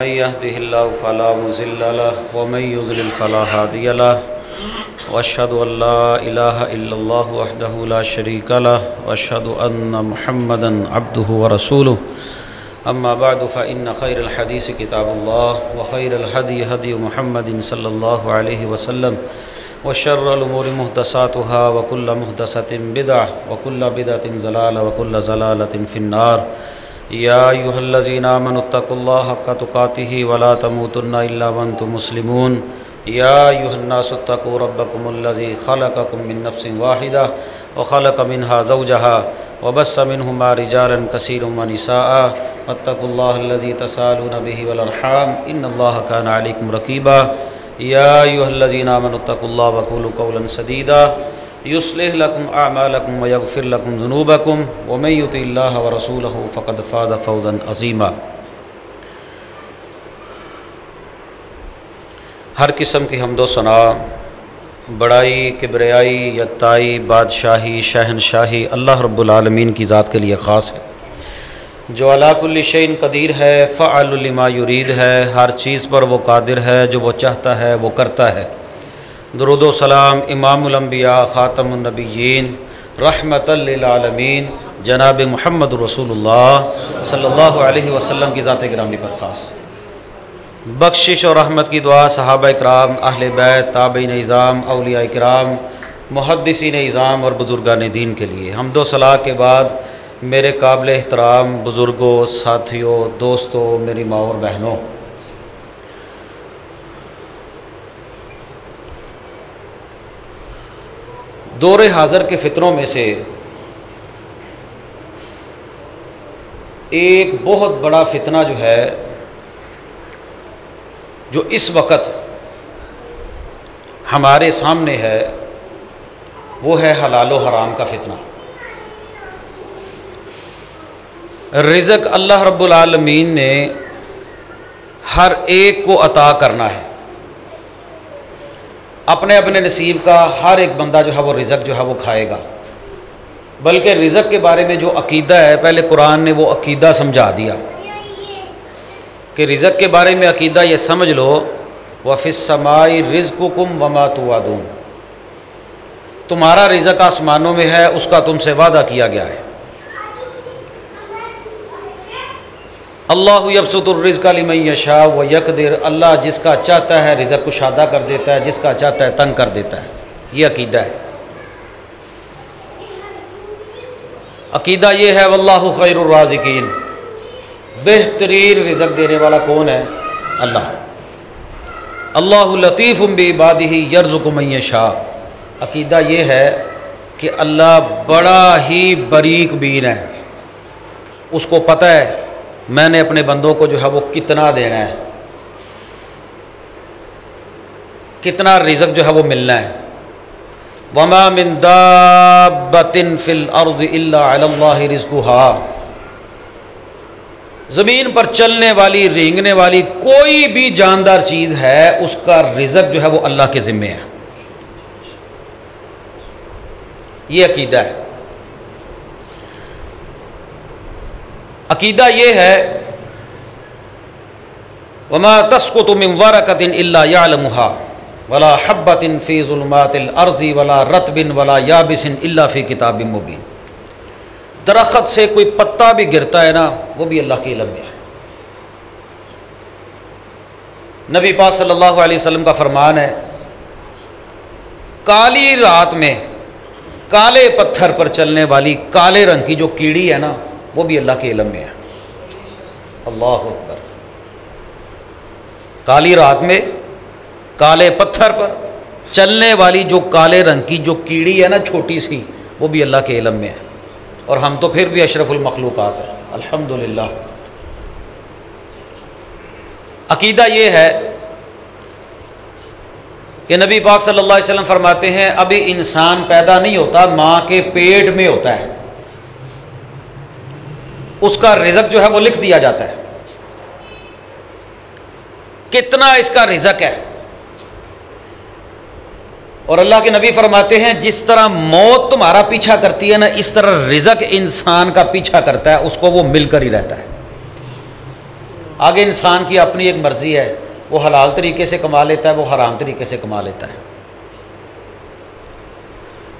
मन यहदिहिल्लाहु फला मुज़िल्ल लहु व मन युज़लिल फला हादिय लहु व अशहदु अल्ला इलाहा इल्लल्लाहु वहदहु ला शरीका लहु व अशहदु अन्न मुहम्मदन अब्दुहु व रसूलुहु अम्मा बअदु फ़इन्न खैरल हदीस किताबुल्लाह व खैरल हदी हदी मुहम्मदिन सल्लल्लाहु अलैहि वसल्लम व शर्रल उमूरि मुहदसातुहा व कुल्ल मुहदसतिन बिदअह व कुल्ल बिदअतिन ज़लाला व कुल्ल ज़लालतिन फिन्नार। या अय्युहल्लज़ीना आमनुत्तक़ुल्लाह हक़्क़ तुक़ातिही व ला तमूतुन्ना इल्ला व अंतुम मुस्लिमून। या अय्युहन्नासु इत्तक़ू रब्बकुमुल्लज़ी ख़लक़कुम मिन नफ़्सिन वाहिदा व ख़लक़ मिन्हा ज़ौजहा व बस्स मिन्हुमा रिजालन कसीरन व निसाअ वत्तक़ुल्लाहल्लज़ी तसाअलूना बिही वल अर्हाम इन्नल्लाहा काना अलैकुम रक़ीबा। या अय्युहल्लज़ीना आमनुत्तक़ुल्लाह व क़ूलू क़ौलन सदीदा युस्लिह लकुम अअमालकुम व यग़फ़िर लकुम ज़ुनूबकुम व मन युतिइल्लाह व रसूलहु फ़क़द फ़ाज़ फ़ौज़न अज़ीमा। हर किस्म की हम्दो सना, बड़ाई, किबरियाई, यकताई, बादशाही, शहनशाही अल्लाह रब्बुल आलमीन की ज़ात के लिए ख़ास है, जो अला कुल्लि शैइन क़दीर है, फ़अलु लिमा युरीद है। हर चीज़ पर वो कादिर है, जो वो चाहता है वो करता है। दुरूद व सलाम इमामुल अंबिया ख़ातमुन नबिय्यीन रहमतल लिल आलमीन जनाब मुहम्मद रसूलुल्लाह सल्लल्लाहु अलैहि वसल्लम की ज़ात गिरामी पर ख़ास। बख्शिश और रहमत की दुआ सहाबा इकराम, अहले बैत, ताबईन इज़ाम, औलिया इकराम, मुहद्दिसीन इज़ाम और बुज़ुर्गान दीन के लिए। हम्दो सलाह के बाद मेरे काबिल एहतराम बुज़ुर्गों, साथियों, दोस्तों, मेरी माँ और बहनों, दौरे हाज़र के फ़ितरों में से एक बहुत बड़ा फ़ितना जो है, जो इस वक्त हमारे सामने है, वो है हलाल व हराम का फ़ितना। रिज़्क़ अल्लाह रब्बुल आलमीन ने हर एक को अता करना है। अपने अपने नसीब का हर एक बंदा जो है वो रिज़्क़ जो है वो खाएगा। बल्कि रिज़्क़ के बारे में जो अक़ीदा है, पहले कुरान ने वो अक़ीदा समझा दिया कि रिज़्क़ के बारे में अक़ीदा ये समझ लो, व फ़िस्समाई रिज़्क़ुकुम व मा तुअदून, तुम्हारा रिज़्क़ आसमानों में है, उसका तुमसे वादा किया गया है। अल्लाहु यबसुतुर रिज़्क़ लिमन यशा व यक़दिर, अल्लाह जिसका चाहता है रिज़्क़ कुशादा कर देता है, जिसका चाहता है तंग कर देता है। ये अक़ीदा है। अक़ीदा ये है वल्लाहु खैरुर राज़िकीन, बेहतरीन रिज़्क़ देने वाला कौन है? अल्लाह। अल्लाहु लतीफ़ुम बिइबादिही यर्ज़ुक़ु मन यशा, अक़ीदा ये है कि अल्लाह बड़ा ही बारीक बीन है, उसको पता है मैंने अपने बंदों को जो है वो कितना देना है, कितना रिज़्क़ जो है वो मिलना है। वमा मिन दाब्बतिन फिल अर्ज़ि इल्ला अलल्लाहि रिज़्क़ुहा, ज़मीन पर चलने वाली, रेंगने वाली कोई भी जानदार चीज़ है, उसका रिज़्क़ जो है वो अल्लाह के ज़िम्मे है। ये अक़ीदा है। अक़ीदा ये है वमा तस्कुतु मिन वरक़तिन इल्ला यअलमुहा वला हब्बतिन फ़ी ज़ुलुमातिल अर्ज़ि वला रत्बिन वला याबिसिन इल्ला फ़ी किताबिन मुबीन। दरख्त से कोई पत्ता भी गिरता है ना, वो भी अल्लाह के इल्म में है। नबी पाक सल्लल्लाहु अलैहि वसल्लम का फरमान है, काली रात में काले पत्थर पर चलने वाली काले रंग की जो कीड़ी है ना, वो भी अल्लाह के इल्म में है। अल्लाह अकबर। काली रात में काले पत्थर पर चलने वाली जो काले रंग की जो कीड़ी है ना, छोटी सी, वो भी अल्लाह के इल्म में है। और हम तो फिर भी अशरफुल मखलूक़ात हैं, अल्हम्दुलिल्लाह। अक़ीदा ये है कि नबी पाक सल्लल्लाहु अलैहि वसल्लम फरमाते हैं, अभी इंसान पैदा नहीं होता, माँ के पेट में होता है, उसका रिज़्क़ जो है वो लिख दिया जाता है, कितना इसका रिज़्क़ है। और अल्लाह के नबी फरमाते हैं, जिस तरह मौत तुम्हारा पीछा करती है ना, इस तरह रिज़्क़ इंसान का पीछा करता है, उसको वो मिलकर ही रहता है। आगे इंसान की अपनी एक मर्ज़ी है, वो हलाल तरीके से कमा लेता है, वो हराम तरीके से कमा लेता है।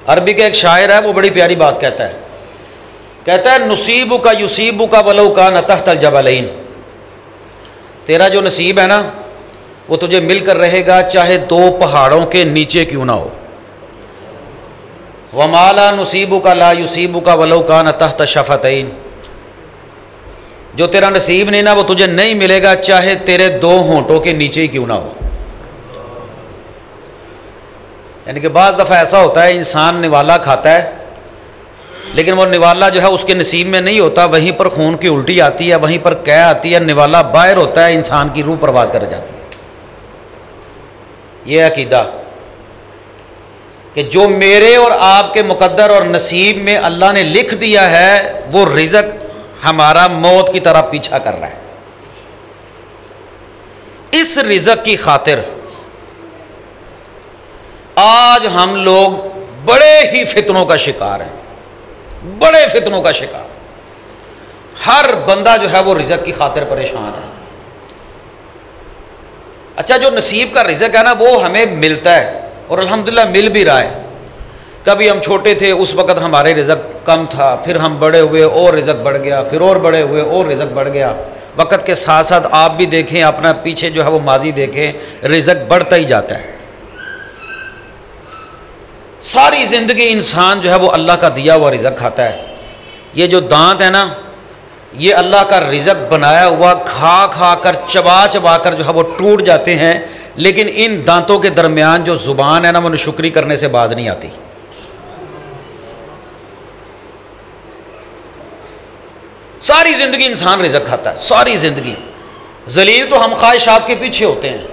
अरबी का एक शायर है, वो बड़ी प्यारी बात कहता है नसीबु का युसीबु का वलो का नतहतल जबलैन, तेरा जो नसीब है ना वो तुझे मिलकर रहेगा चाहे दो पहाड़ों के नीचे क्यों ना हो। वमाला नसीबु का ला युसीबु का वलो का नतहत शफतैन, जो तेरा नसीब नहीं ना वो तुझे नहीं मिलेगा चाहे तेरे दो होंठों के नीचे ही क्यों ना हो। यानी कि बाज़ दफ़ा ऐसा होता है इंसान निवाला खाता है, लेकिन वो निवाला जो है उसके नसीब में नहीं होता, वहीं पर खून की उल्टी आती है, वहीं पर कै आती है, निवाला बाहर होता है, इंसान की रूह परवाज कर जाती है। ये अकीदा कि जो मेरे और आपके मुकद्दर और नसीब में अल्लाह ने लिख दिया है वो रिज़्क़ हमारा मौत की तरह पीछा कर रहा है। इस रिज़्क़ की खातिर आज हम लोग बड़े ही फितनों का शिकार हैं, बड़े फितनों का शिकार। हर बंदा जो है वो रिज़्क़ की खातिर परेशान है। अच्छा, जो नसीब का रिज़्क़ है ना वो हमें मिलता है और अल्हम्दुलिल्लाह मिल भी रहा है। कभी हम छोटे थे उस वक़्त हमारे रिज़्क़ कम था, फिर हम बड़े हुए और रिज़्क़ बढ़ गया, फिर और बड़े हुए और रिज़्क़ बढ़ गया। वक़्त के साथ साथ आप भी देखें, अपना पीछे जो है वो माजी देखें, रिज़्क़ बढ़ता ही जाता है। सारी ज़िंदगी इंसान जो है वो अल्लाह का दिया हुआ रिज़्क़ खाता है। ये जो दांत है ना ये अल्लाह का रिज़्क़ बनाया हुआ, खा खा कर चबा चबा कर जो है वो टूट जाते हैं, लेकिन इन दांतों के दरमियान जो ज़ुबान है ना वो नशुक्री करने से बाज नहीं आती। सारी ज़िंदगी इंसान रिज़्क़ खाता है, सारी ज़िंदगी। ज़लील तो हम ख्वाहिशात के पीछे होते हैं।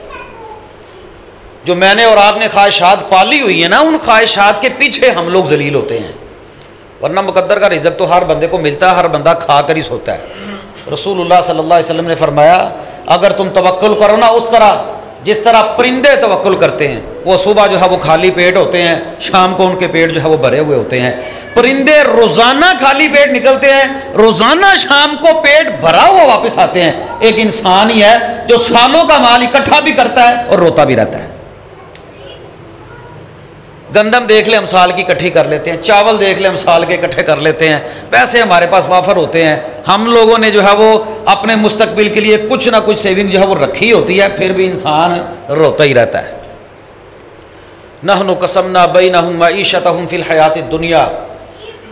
जो मैंने और आपने ख्वाहिशात पाली हुई है ना उन ख्वाहिशात के पीछे हम लोग ज़लील होते हैं, वरना मुकद्दर का रिज़्क़ तो हर बंदे को मिलता है, हर बंदा खा कर ही सोता है। रसूलुल्लाह सल्लल्लाहु अलैहि वसल्लम ने फरमाया, अगर तुम तवक्कुल करो ना उस तरह जिस तरह परिंदे तवक्कुल करते हैं, वो सुबह जो है वो खाली पेट होते हैं, शाम को उनके पेट जो है वो भरे हुए होते हैं। परिंदे रोज़ाना खाली पेट निकलते हैं, रोज़ाना शाम को पेट भरा हुआ वापस आते हैं। एक इंसान ही है जो सालों का माल इकट्ठा भी करता है और रोता भी रहता है। गंदम देख ले हम साल की इकट्ठी कर लेते हैं, चावल देख ले हम साल के इकट्ठे कर लेते हैं, पैसे हमारे पास वाफर होते हैं। हम लोगों ने जो है वो अपने मुस्तकबिल के लिए कुछ ना कुछ सेविंग जो है वो रखी होती है, फिर भी इंसान रोता ही रहता है। नहनु कसमना बैनहुम मईशतहुम फिल हयातिद दुनिया,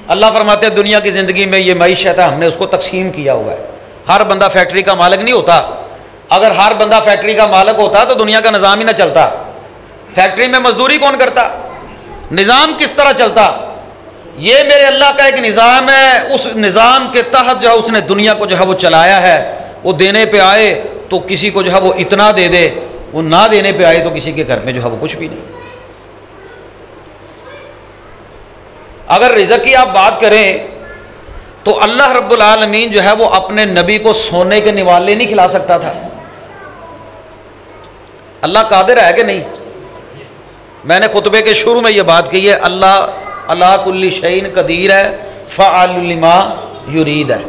अल्लाह फरमाते हैं दुनिया की ज़िंदगी में ये मईशत है हमने उसको तकसीम किया हुआ है। हर बंदा फैक्ट्री का मालिक नहीं होता। अगर हर बंदा फैक्ट्री का मालिक होता तो दुनिया का निज़ाम ही ना चलता। फैक्ट्री में मजदूरी कौन करता, निज़ाम किस तरह चलता? ये मेरे अल्लाह का एक निज़ाम है, उस निज़ाम के तहत जो है उसने दुनिया को जो है वो चलाया है। वो देने पे आए तो किसी को जो है वो इतना दे दे, वो ना देने पे आए तो किसी के घर में जो है वो कुछ भी नहीं। अगर रिज़्क़ की आप बात करें तो अल्लाह रब्बुल आलमीन जो है वो अपने नबी को सोने के निवाले नहीं खिला सकता था। अल्लाह कादिर है कि नहीं? मैंने खुतबे के शुरू में ये बात कही है, अल्लाह अला कुल्ली शैइन कदीर है, फ़अलु लिमा युरीद है।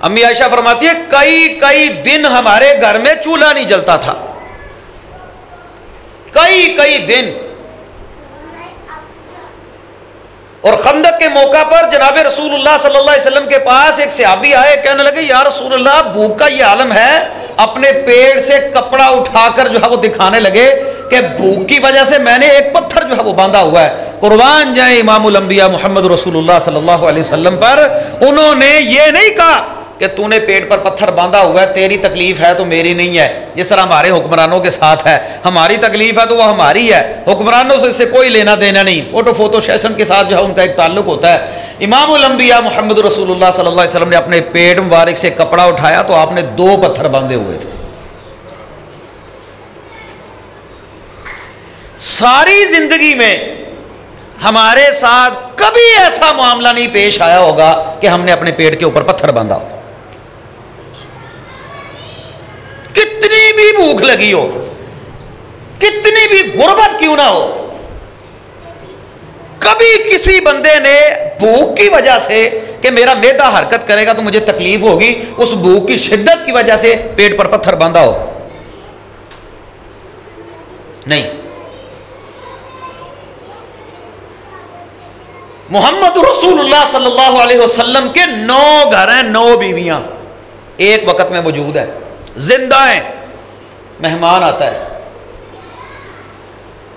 अम्मी आयशा फरमाती है कई कई दिन हमारे घर में चूल्हा नहीं जलता था, कई कई दिन। और खंदक के मौका पर जनाब रसूलुल्लाह सल्लल्लाहु अलैहि वसल्लम के पास एक सहाबी आए, कहने लगे या रसूलुल्लाह भूख का ये आलम है। अपने पेड़ से कपड़ा उठाकर जो है वो दिखाने लगे कि भूख की वजह से मैंने एक पत्थर जो है वो बांधा हुआ है। कुर्बान जाए इमामुल अंबिया मोहम्मद रसूलुल्लाह सल्लल्लाहु अलैहि वसल्लम पर। उन्होंने ये नहीं कहा कि तूने पेट पर पत्थर बांधा हुआ है, तेरी तकलीफ है तो मेरी नहीं है, जिस तरह हमारे हुक्मरानों के साथ है। हमारी तकलीफ है तो वो हमारी है, हुक्मरानों से इससे कोई लेना देना नहीं। फोटो सेशन के साथ जो है उनका एक ताल्लुक होता है। इमामुल अंबिया मोहम्मद रसूलुल्लाह सल्लल्लाहु अलैहि वसल्लम ने अपने पेट मुबारक से कपड़ा उठाया तो आपने 2 पत्थर बांधे हुए थे। सारी जिंदगी में हमारे साथ कभी ऐसा मामला नहीं पेश आया होगा कि हमने अपने पेट के ऊपर पत्थर बांधा हो। कितनी भी भूख लगी हो, कितनी भी गुर्बत क्यों ना हो, कभी किसी बंदे ने भूख की वजह से कि मेरा मैदा हरकत करेगा तो मुझे तकलीफ होगी, उस भूख की शिद्दत की वजह से पेट पर पत्थर बांधा हो, नहीं। मोहम्मद रसूलुल्लाह सल्लल्लाहु अलैहि वसल्लम के 9 घर हैं, 9 बीवियां एक वक्त में मौजूद है, जिंदा हैं। मेहमान आता है,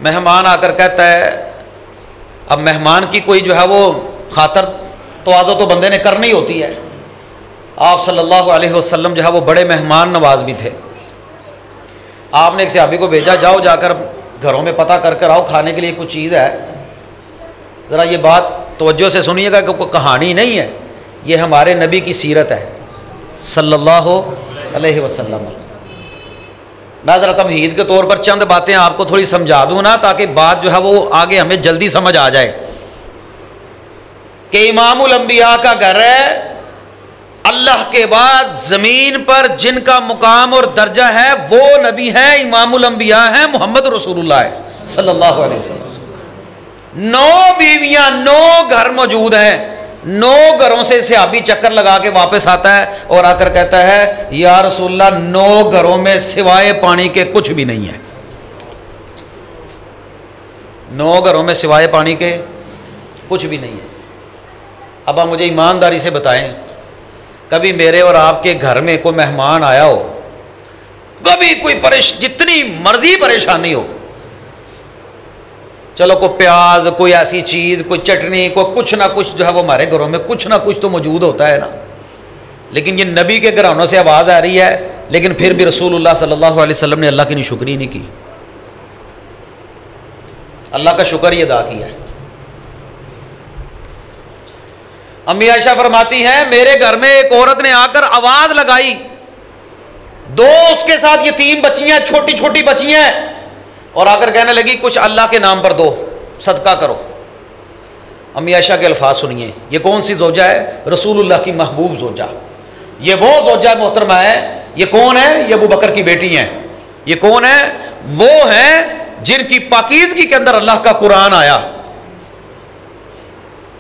मेहमान आकर कहता है, अब मेहमान की कोई जो है वो खातर तवाज़ो तो बंदे ने करनी होती है। आप सल्लल्लाहु अलैहि वसल्लम जो है वो बड़े मेहमान नवाज भी थे। आपने एक सहाबी को भेजा, जाओ जाकर घरों में पता कर कर आओ खाने के लिए कुछ चीज़ है। ज़रा ये बात तवज्जो से सुनिएगा कि कोई कहानी नहीं है, ये हमारे नबी की सीरत है सल्लल्लाहु अलैहि वसल्लम। मैं ज़रा तमहीद के तौर पर चंद बातें आपको थोड़ी समझा दूँ ना, ताकि बात जो है वो आगे हमें जल्दी समझ आ जाए कि इमामुल अंबिया का घर है। अल्लाह के बाद ज़मीन पर जिनका मुकाम और दर्जा है वो नबी हैं, इमामुल अंबिया हैं, मोहम्मद रसूलुल्लाह सल्लल्लाहु अलैहि वसल्लम। 9 बीवियां, 9 घर मौजूद हैं। 9 घरों से सहाबी चक्कर लगा के वापस आता है और आकर कहता है, या रसूलल्लाह 9 घरों में सिवाय पानी के कुछ भी नहीं है। 9 घरों में सिवाय पानी के कुछ भी नहीं है। अब आप मुझे ईमानदारी से बताएं, कभी मेरे और आपके घर में कोई मेहमान आया हो, कभी कोई जितनी मर्जी परेशानी हो, चलो कोई प्याज, कोई ऐसी चीज़, कोई चटनी, कोई कुछ ना कुछ जो है वो हमारे घरों में कुछ ना कुछ तो मौजूद होता है ना। लेकिन ये नबी के घरानों से आवाज़ आ रही है, लेकिन फिर भी रसूलुल्लाह सल्लल्लाहु अलैहि वसल्लम ने अल्लाह की शुक्री नहीं की, अल्लाह का शुक्र ही अदा किया है। अम्मी आयशा फरमाती हैं, मेरे घर में एक औरत ने आकर आवाज़ लगाई, 2 उसके साथ यतीम बच्चियाँ, छोटी छोटी बच्चियाँ, और आकर कहने लगी कुछ अल्लाह के नाम पर दो, सदका करो। अम्मी आयशा के अल्फाज सुनिए, ये कौन सी ज़ौजा है? रसूलुल्लाह की महबूब ज़ौजा। ये वो ज़ौजा मोहतरमा है। ये कौन है? ये अबू बकर की बेटी हैं। ये कौन है? वो हैं जिनकी पाकीज़गी के अंदर अल्लाह का कुरान आया।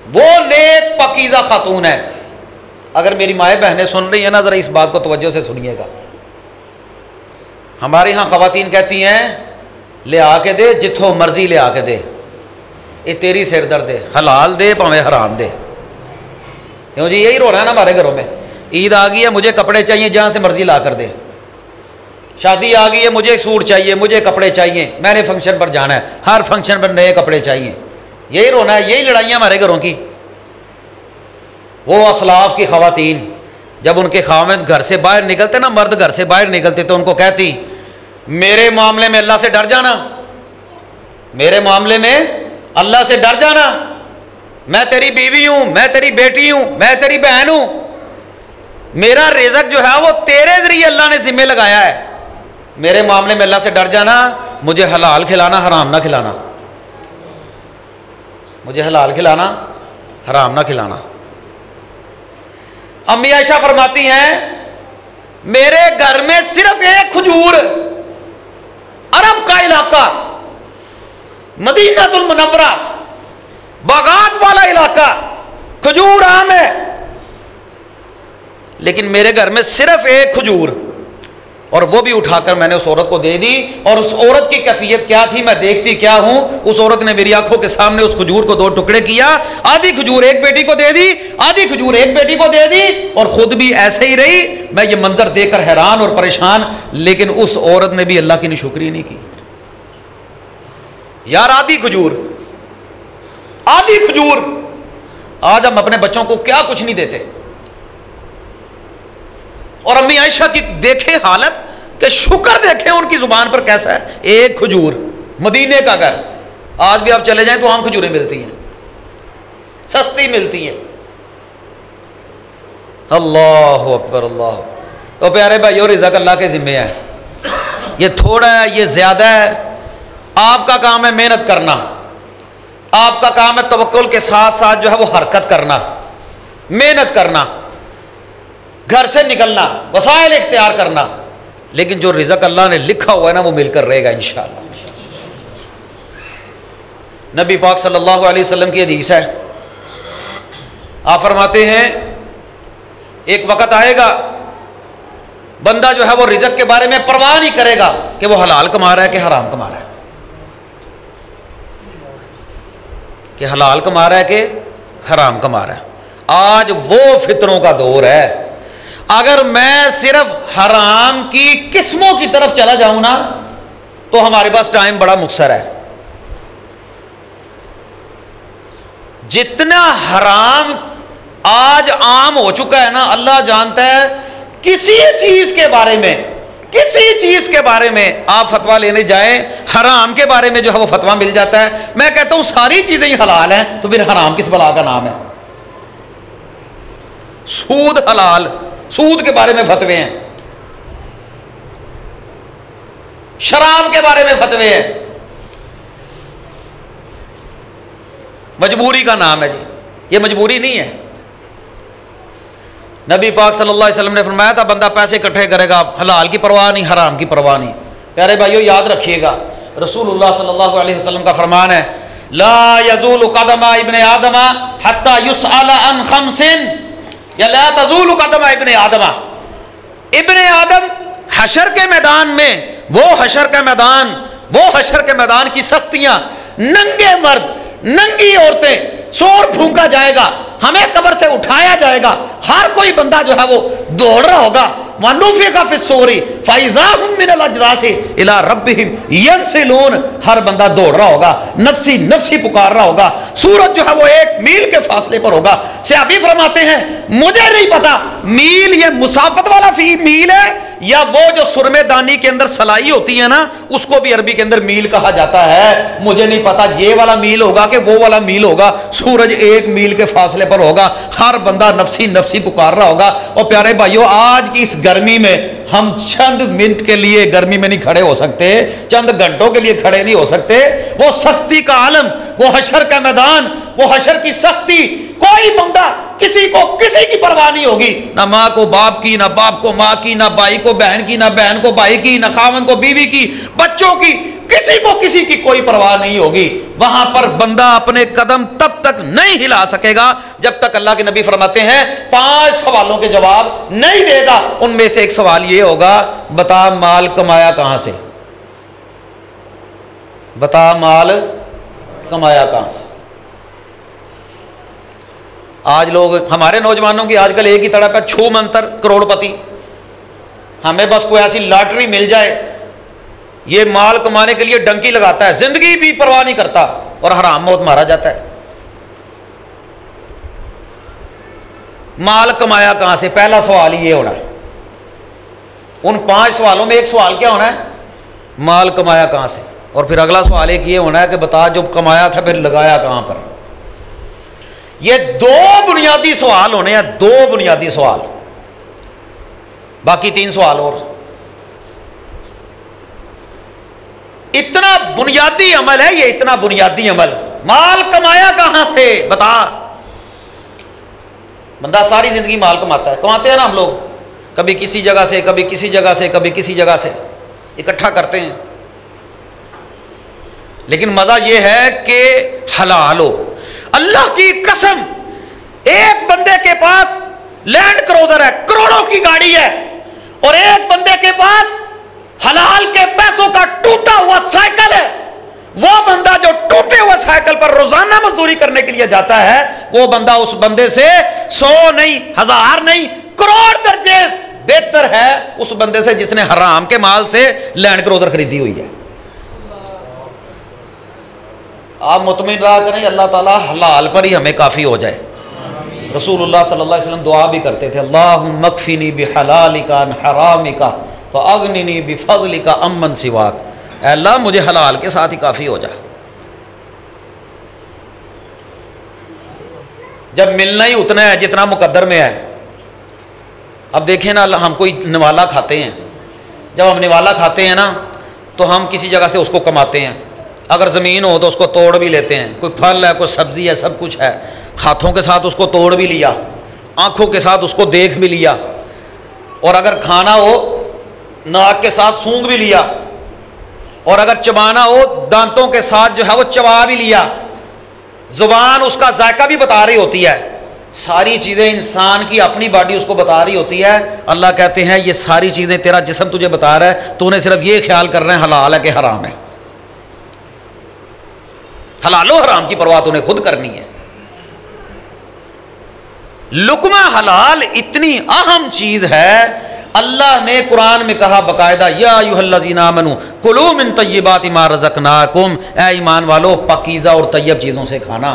वो नेक पाकीज़ा खातून है। अगर मेरी माएँ बहनें सुन रही हैं ना, ज़रा इस बात को तवज्जो से सुनिएगा। हमारे यहाँ ख़वातीन कहती हैं, ले आके दे, जिथों मर्जी ले आके दे, ये तेरी सिर दर्द है, हलाल दे भावें हराम दे। क्यों जी, यही रो रहा है ना हमारे घरों में। ईद आ गई है, मुझे कपड़े चाहिए, जहाँ से मर्जी ला कर दे। शादी आ गई है, मुझे सूट चाहिए, मुझे कपड़े चाहिए, मैंने फंक्शन पर जाना है, हर फंक्शन पर नए कपड़े चाहिए। यही रोना है, यही लड़ाइयाँ हमारे घरों की। वो असलाफ की ख़वातीन जब उनके खामिद घर से बाहर निकलते ना, मर्द घर से बाहर निकलते, तो उनको कहती, मेरे मामले में अल्लाह से डर जाना, मेरे मामले में अल्लाह से डर जाना। मैं तेरी बीवी हूँ, मैं तेरी बेटी हूँ, मैं तेरी बहन हूँ। मेरा रिज़्क़ जो है वो तेरे ज़रिए अल्लाह ने ज़िम्मे लगाया है। मेरे मामले में अल्लाह से डर जाना, मुझे हलाल खिलाना, हराम ना खिलाना, मुझे हलाल खिलाना, हराम ना खिलाना। अम्मी आयशा फरमाती हैं, मेरे घर में सिर्फ एक खजूर, अरब का इलाका, मदीनातुल मुनव्वरा, बागात वाला इलाका, खजूर आम है, लेकिन मेरे घर में सिर्फ एक खजूर, और वो भी उठाकर मैंने उस औरत को दे दी। और उस औरत की कैफियत क्या थी, मैं देखती क्या हूं, उस औरत ने मेरी आंखों के सामने उस खजूर को 2 टुकड़े किया, आधी खजूर एक बेटी को दे दी, आधी खजूर एक बेटी को दे दी, और खुद भी ऐसे ही रही। मैं ये मंजर देखकर हैरान और परेशान, लेकिन उस औरत ने भी अल्लाह की निशुक्री नहीं की। यार आधी खजूर, आधी खजूर, आज हम अपने बच्चों को क्या कुछ नहीं देते। और अम्मी आयशा की देखे हालत कि शुक्र देखें उनकी जुबान पर कैसा है। एक खजूर, मदीने का घर। आज भी आप चले जाएं तो आम खजूरें मिलती हैं, सस्ती मिलती हैं। अल्लाह अकबर, अल्लाह। तो प्यारे भाइयों, रिज़्क़ अल्लाह के जिम्मे है। ये थोड़ा है, ये ज्यादा है। आपका काम है मेहनत करना, आपका काम है तवक्कुल के साथ साथ जो है वो हरकत करना, मेहनत करना, घर से निकलना, वसाइल इख्तियार करना। लेकिन जो रिज़्क़ अल्लाह ने लिखा हुआ है ना, वो मिलकर रहेगा इंशाअल्लाह। नबी पाक सल्लल्लाहु अलैहि वसल्लम की हदीस है, आप फरमाते हैं एक वक़्त आएगा बंदा जो है वो रिज़्क़ के बारे में परवाह नहीं करेगा कि वो हलाल कमा रहा है कि हराम कमा रहा है, कि हलाल कमा रहा है कि हराम कमा रहा है। आज वो फितरों का दौर है। अगर मैं सिर्फ हराम की किस्मों की तरफ चला जाऊं ना तो हमारे पास टाइम बड़ा मुख्तसर है। जितना हराम आज आम हो चुका है ना, अल्लाह जानता है, किसी चीज के बारे में, किसी चीज के बारे में आप फतवा लेने जाएं, हराम के बारे में जो है वो फतवा मिल जाता है। मैं कहता हूं सारी चीजें ही हलाल हैं, तो फिर हराम किस बला का नाम है? सूद हलाल, सूद के बारे में फतवे हैं, शराब के बारे में फतवे हैं, मजबूरी का नाम है जी। ये मजबूरी नहीं है। नबी पाक सल्लल्लाहु अलैहि वसल्लम ने फरमाया था बंदा पैसे इकट्ठे करेगा, हलाल की परवाह नहीं, हराम की परवाह नहीं। प्यारे भाइयों याद रखिएगा, रसूलुल्लाह सल्लल्लाहु अलैहि वसल्लम का फरमान है, ला यज़ूलु क़दमा इब्ने आदम हत्ता युसअल अन खम्सिन, या ला तज़ूलु क़दमा इब्ने आदम। इब्ने आदम हशर के मैदान में, वो हशर का मैदान, वो हशर के मैदान की सख्तियां, नंगे मर्द, नंगी औरतें, शोर फूंका जाएगा, हमें कब्र से उठाया जाएगा, हर कोई बंदा जो है वो दौड़ रहा होगा, वनुफ़िख़ फ़िस्सूरी फ़इज़ाहुम मिनल अजदासी इला रब्बिहिम यंसिलून। हर बंदा दौड़ रहा होगा, नफ्सी नफ्सी पुकार रहा होगा। सूरज जो है वो 1 मील के फासले पर होगा। सहाबी फरमाते हैं मुझे नहीं पता मील ये मुसाफत वाला मील है या वो जो सुरमेदानी के अंदर सलाई होती है ना, उसको भी अरबी के अंदर मील कहा जाता है। मुझे नहीं पता ये वाला मील होगा कि वो वाला मील होगा। सूरज 1 मील के फासले पर होगा, हर बंदा नफ्सी नफ्सी पुकार रहा होगा। और प्यारे भाइयों आज की इस गर्मी में हम चंद मिनट के लिए गर्मी में नहीं खड़े हो सकते, चंद घंटों के लिए खड़े नहीं हो सकते। वो सख्ती का आलम, वो हशर का मैदान, वो हशर की सख्ती, कोई बंदा किसी को किसी की परवाह नहीं होगी, ना माँ को बाप की, ना बाप को माँ की, ना भाई को बहन की, ना बहन को भाई की, ना खावंद को बीवी की, बच्चों की, किसी को किसी की कोई परवाह नहीं होगी। वहां पर बंदा अपने कदम तब तक नहीं हिला सकेगा जब तक अल्लाह के नबी फरमाते हैं 5 सवालों के जवाब नहीं देगा। उनमें से एक सवाल ये होगा, बता माल कमाया कहां से, बता माल कमाया कहां से। आज लोग, हमारे नौजवानों की आजकल एक ही तड़प है, छू मंतर करोड़पति, हमें बस कोई ऐसी लॉटरी मिल जाए। ये माल कमाने के लिए डंकी लगाता है, जिंदगी भी परवाह नहीं करता और हराम मौत मारा जाता है। माल कमाया कहां से, पहला सवाल ये होना है। उन 5 सवालों में एक सवाल क्या होना है, माल कमाया कहां से। और फिर अगला सवाल एक ये होना है कि बता जो कमाया था फिर लगाया कहां पर। ये 2 बुनियादी सवाल होने हैं, 2 बुनियादी सवाल, बाकी 3 सवाल और। इतना बुनियादी अमल है ये, इतना बुनियादी अमल, माल कमाया कहां से बता। बंदा सारी जिंदगी माल कमाता है, कमाते हैं ना हम लोग, कभी किसी जगह से, कभी किसी जगह से, कभी किसी जगह से इकट्ठा करते हैं। लेकिन मजा यह है कि हलाल हो। अल्लाह की कसम, एक बंदे के पास लैंड क्रूजर है, करोड़ों की गाड़ी है, और एक बंदे के पास हलाल के पैसों का टूटा हुआ साइकिल है। वो बंदा जो टूटे हुए साइकिल पर रोजाना मजदूरी करने के लिए जाता है, वो बंदा उस बंदे से 100 नहीं, 1000 नहीं, करोड़ दर्जे बेहतर है उस बंदे से जिसने हराम के माल से लैंड क्रूजर खरीदी हुई है। आप मुतमिन रहा करें, अल्लाह ताला हलाल पर ही हमें काफ़ी हो जाए। रसूलुल्लाह सल्लल्लाहु अलैहि वसल्लम दुआ भी करते थे, अल्लाहुम्मा मक्फिनी बिहलालिका अन हरामिका फ़अग्निनी बिफ़ज़लिका अम्मन सिवाक। अल्लाह मुझे हलाल के साथ ही काफ़ी हो जाए। जब मिलना ही उतना है जितना मुकद्दर में है। अब देखें ना, हम कोई निवाला खाते हैं, जब हम निवाला खाते हैं ना तो हम किसी जगह से उसको कमाते हैं। अगर ज़मीन हो तो उसको तोड़ भी लेते हैं, कोई फल है, कोई सब्ज़ी है, सब कुछ है, हाथों के साथ उसको तोड़ भी लिया, आँखों के साथ उसको देख भी लिया, और अगर खाना हो नाक के साथ सूंघ भी लिया, और अगर चबाना हो दांतों के साथ जो है वो चबा भी लिया। ज़ुबान उसका जायका भी बता रही होती है, सारी चीज़ें इंसान की अपनी बॉडी उसको बता रही होती है। अल्लाह कहते हैं ये सारी चीज़ें तेरा जिस्म तुझे बता रहा है, तूने सिर्फ ये ख्याल करना है हलाल है कि हराम है। हलालो हराम की परवाह तूने खुद करनी है। लुकमा हलाल इतनी अहम चीज है, अल्लाह ने कुरान में कहा बकायदा, या अय्युहल्लज़ीना आमनू कुलू मिन तय्यिबाति मा रज़क़नाकुम, ऐ ईमान वालो पाकीज़ा और तैयब चीज़ों से खाना।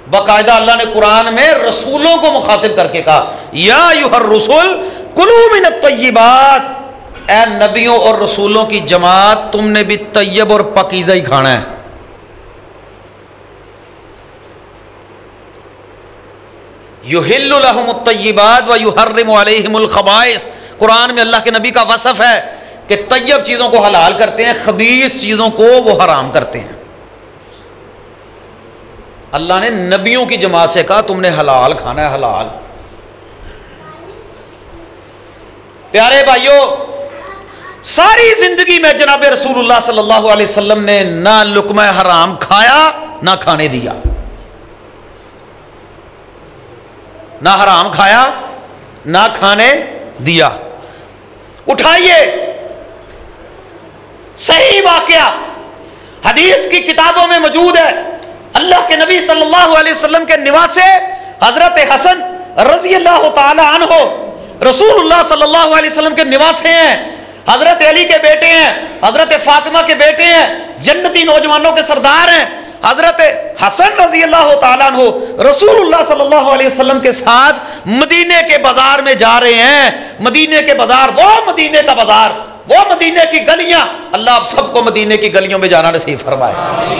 बकायदा अल्लाह ने कुरान में रसूलों को मुखातिब करके कहा, या अय्युहर रसूल कुलू मिन तय्यिबात, ऐ नबियों और रसूलों की जमात तुमने भी तैयब और पाकीज़ा ही खाना है। युहिल्लु लहुमुत तय्यिबात व युहर्रिमु अलैहिमुल खबाइस, कुरान में अल्लाह के नबी का वसफ है कि तैयब चीज़ों को हलाल करते हैं, खबीस चीज़ों को वो हराम करते हैं। अल्लाह ने नबियों की जमात से कहा तुमने हलाल खाना है, हलाल। प्यारे भाइयों, सारी जिंदगी में जनाब रसूलुल्लाह सल्लल्लाहु अलैहि वसल्लम ने ना लुक़मा हराम खाया ना खाने दिया, ना हराम खाया ना खाने दिया। उठाइए सही वाकया हदीस की किताबों में मौजूद है। अल्लाह के नबी सल्लल्लाहु अलैहि वसल्लम के निवासे हजरत हसन रजी अल्लाह ताला अन्हो रसूलुल्लाह सल्लल्लाहु अलैहि वसल्लम के निवासे हैं, हजरत अली के बेटे हैं, हजरत फातिमा के बेटे हैं, जन्नती नौजवानों के सरदार हैं। हजरत हसन रजी अल्लाह ताला अन्हु रसूलुल्लाह सल्लल्लाहु अलैहि वसल्लम के साथ मदीने के बाजार में जा रहे हैं। मदीने के बाजार, वो मदीने का बाजार, वो मदीने की गलियां, अल्लाह आप सबको मदीने की गलियों में जाना नसीब फरमाए।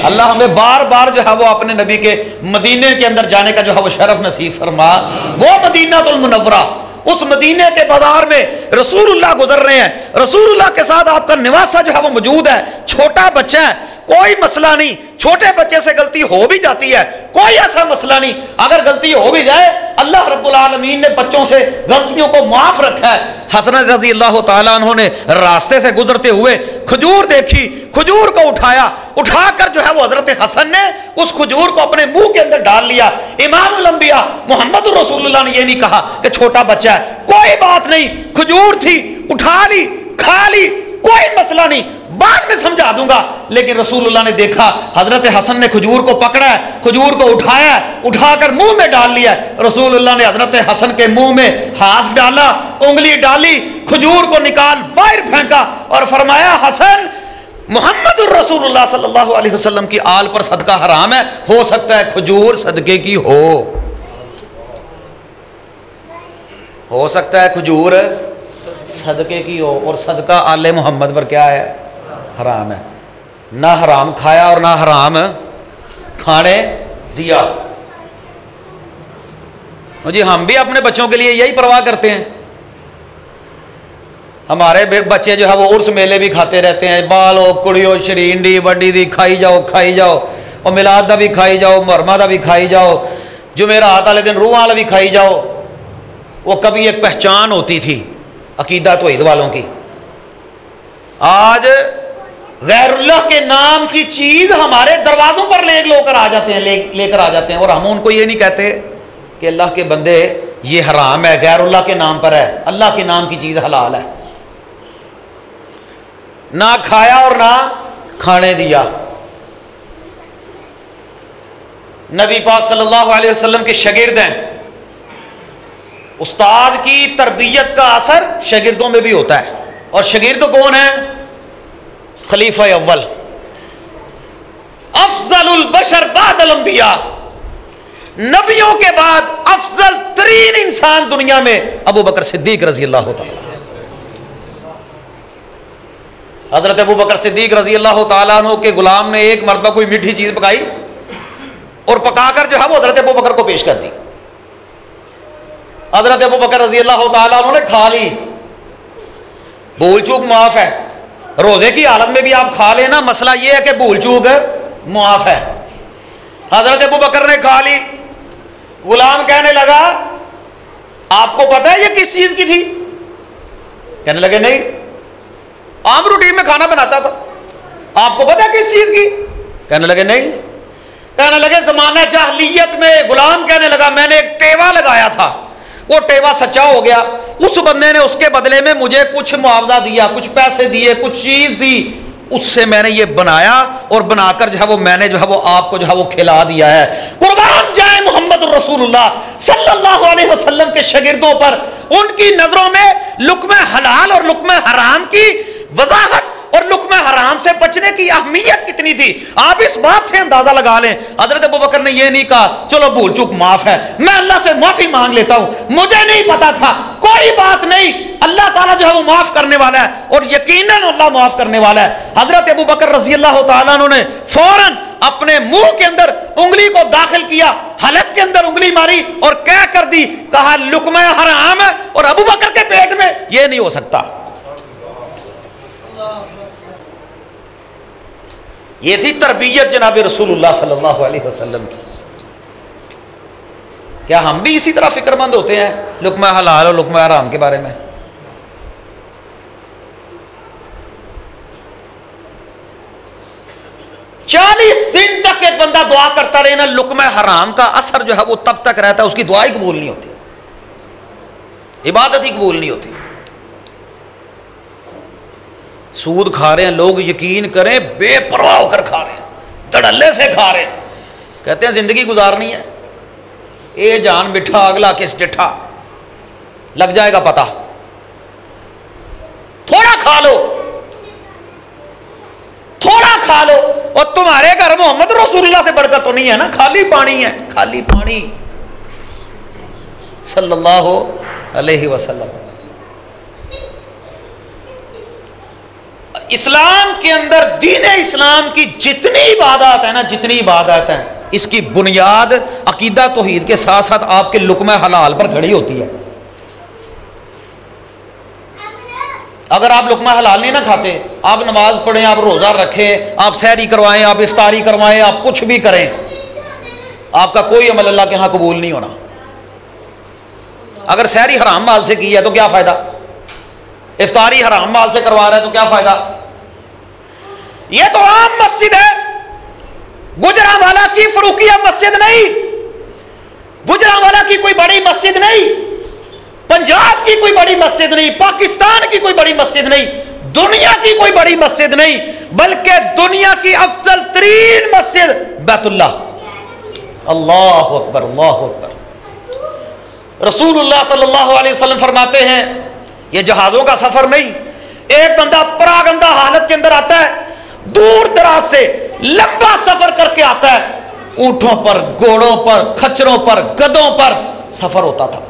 अल्लाह हमें बार बार जो है वो अपने नबी के मदीने के अंदर जाने का जो है वो शरफ नसीब फरमा। वो मदीनातुल मुनव्वरा, उस मदीने के बाजार में रसूलुल्लाह गुजर रहे हैं, रसूलुल्लाह के साथ आपका निवासा जो है वो मौजूद है। छोटा बच्चा है, कोई मसला नहीं, छोटे बच्चे से गलती हो भी जाती है, कोई ऐसा मसला नहीं। अगर गलती हो भी जाए, अल्लाह रब्बुल आलमीन ने बच्चों से गलतियों को माफ रखा है। हसन रजी अल्लाह ताला उन्होंने रास्ते से गुजरते हुए खजूर देखी, खजूर को उठाया, उठाकर जो है वो हजरत हसन ने उस खजूर को अपने मुंह के अंदर डाल लिया। इमामुल अंबिया मोहम्मद रसूलुल्लाह ने यह नहीं कहा कि छोटा बच्चा है, कोई बात नहीं, खजूर थी, उठा ली, खा ली, कोई मसला नहीं, बाद में समझा दूंगा। लेकिन रसूलुल्लाह ने देखा हजरत हसन ने खजूर को पकड़ा है, खजूर को उठाया, उठाकर मुंह में डाल लिया। रसूलुल्लाह ने हजरत हसन के मुंह में हाथ डाला, उंगली डाली, खजूर को निकाल बाहर फेंका और फरमाया, हसन मोहम्मद रसूलुल्लाह सल्लल्लाहु अलैहि वसल्लम की आल पर सदका हराम है, हो सकता है खजूर सदके की हो सकता है खजूर सदके की हो, और सदका आले मोहम्मद पर क्या है? हराम है। ना हराम खाया और ना हराम खाने दिया। जी हम भी अपने बच्चों के लिए यही परवाह करते हैं। हमारे बच्चे जो है वो उर्स मेले भी खाते रहते हैं, बालो कुड़ियो शरींडी वड्डी दी खाई जाओ, और मिलाद दा भी खाई जाओ, मुहर्रमा दा भी खाई जाओ, जुमेरात वाले दिन रूह वाला भी खाई जाओ। वो कभी एक पहचान होती थी अकीदा तौहीद वालों की। आज गैरुल्लाह के नाम की चीज हमारे दरवाजों पर लेकर आ जाते हैं, लेकर आ जाते हैं, और हम उनको ये नहीं कहते कि अल्लाह के बंदे ये हराम है, गैरुल्लाह के नाम पर है, अल्लाह के नाम की चीज हलाल है। ना खाया और ना खाने दिया। नबी पाक सल्लल्लाहु अलैहि वसल्लम के शागिर्द हैं, उस्ताद की तरबियत का असर शागिर्दों में भी होता है। और शागिर्द कौन है? खलीफा अव्वल, अफजलुल बशर बादल अंबिया, नबियों के बाद अफजल तरीन इंसान दुनिया में अबू बकर सिद्दीक रजी अल्लाह ताला। हजरत अबू बकर सिद्दीक रजी अल्लाह ताला अन्हु के गुलाम ने एक मरतबा कोई मीठी चीज पकाई और पकाकर जो है वो हजरत अबू बकर को पेश कर दी। हजरत अबू बकर रजी अल्लाह ताला उन्होंने खा ली, भूल चूक माफ है। रोजे की हालत में भी आप खा लेना, मसला यह है कि भूल चूक माफ है। हजरत अबू बकर ने खा ली, गुलाम कहने लगा आपको पता है ये किस चीज की थी? कहने लगे नहीं, आम रूटीन में खाना बनाता था। आपको पता है किस चीज की? कहने लगे नहीं। कहने लगे जमाना जाहलियत में गुलाम कहने लगा मैंने एक टेवा लगाया था, वो टेवा सच्चा हो गया, उस बंदे ने उसके बदले में मुझे कुछ मुआवजा दिया, कुछ पैसे दिए, कुछ चीज दी, उससे मैंने ये बनाया और बनाकर जो है वो मैंने जो है वो आपको जो है वो खिला दिया है। कुर्बान जाए मोहम्मद रसूलुल्लाह सल्लल्लाहु अलैहि वसल्लम के शागिर्दों पर, उनकी नजरों में लुक्मा हलाल और लुक्मा हराम की वजाहत और लुक्मा हराम से बचने की अहमियत कितनी थी, आप इस बात से अंदाजा लगा लें। हजरत अबू बकर ने यह नहीं कहा चलो भूल चूक माफ है, मैं अल्लाह से माफी मांग लेता हूं, मुझे नहीं पता था, कोई बात नहीं, अल्लाह ताला जो है वो माफ करने वाला है और यकीनन अल्लाह माफ करने वाला है। हजरत अबू बकर रजी अल्लाह तआला अन्हु ने फौरन अपने मुंह के अंदर उंगली को दाखिल किया, हलक के अंदर उंगली मारी और कह कर दी, कहा लुक्मा हराम है और अबू बकर के पेट में यह नहीं हो सकता। ये थी तरबियत जनाब रसूलुल्लाह सल्लल्लाहु अलैहि वसल्लम की। क्या हम भी इसी तरह फिक्रमंद होते हैं लुक्मा हलाल और लुक्मा हराम के बारे में? चालीस दिन तक एक बंदा दुआ करता रहे ना, लुक्मा हराम का असर जो है वो तब तक रहता है, उसकी दुआ ही कबूल नहीं होती, इबादत ही कबूल नहीं होती। सूद खा रहे हैं लोग, यकीन करें बेपरवाह होकर खा रहे हैं, धड़ल्ले से खा रहे हैं, कहते हैं जिंदगी गुजारनी है, ए जान बिठा अगला किस डिठा, लग जाएगा पता, थोड़ा खा लो, थोड़ा खा लो। और तुम्हारे घर मोहम्मद रसूलुल्लाह से बढ़कर तो नहीं है ना, खाली पानी है, खाली पानी सल्लल्लाहु अलैहि वसल्लम। इस्लाम के अंदर दीन इस्लाम की जितनी इबादत है ना, जितनी इबादत है, इसकी बुनियाद अकीदा तौहीद के साथ साथ आपके लुक्मा हलाल पर खड़ी होती है। अगर आप लुक्मा हलाल नहीं ना खाते, आप नमाज पढ़ें, आप रोज़ा रखें, आप सहरी करवाएं, आप इफ्तारी करवाएं, आप कुछ भी करें, आपका कोई अमल अल्लाह के यहाँ कबूल नहीं होना। अगर सहरी हराम माल से की है तो क्या फ़ायदा, इफ्तारी हराम माल से करवा रहा है तो क्या फ़ायदा। यह तो आम मस्जिद है, गुजरांवाला की फरूकिया मस्जिद नहीं, गुजरांवाला की कोई बड़ी मस्जिद नहीं, पंजाब की कोई बड़ी मस्जिद नहीं, पाकिस्तान की कोई बड़ी मस्जिद नहीं, दुनिया की कोई बड़ी मस्जिद नहीं, बल्कि दुनिया की अफजल तरीन मस्जिद बैतुल्लाह। अल्लाह अकबर, अल्लाह अकबर। रसूलुल्लाह सल्लल्लाहु अलैहि वसल्लम फरमाते हैं ये जहाजों का सफर नहीं, एक बंदा परागंदा हालत के अंदर आता है, दूर दराज से लंबा सफर करके आता है, ऊंटों पर, घोड़ों पर, खच्चरों पर, गधों पर सफर होता था।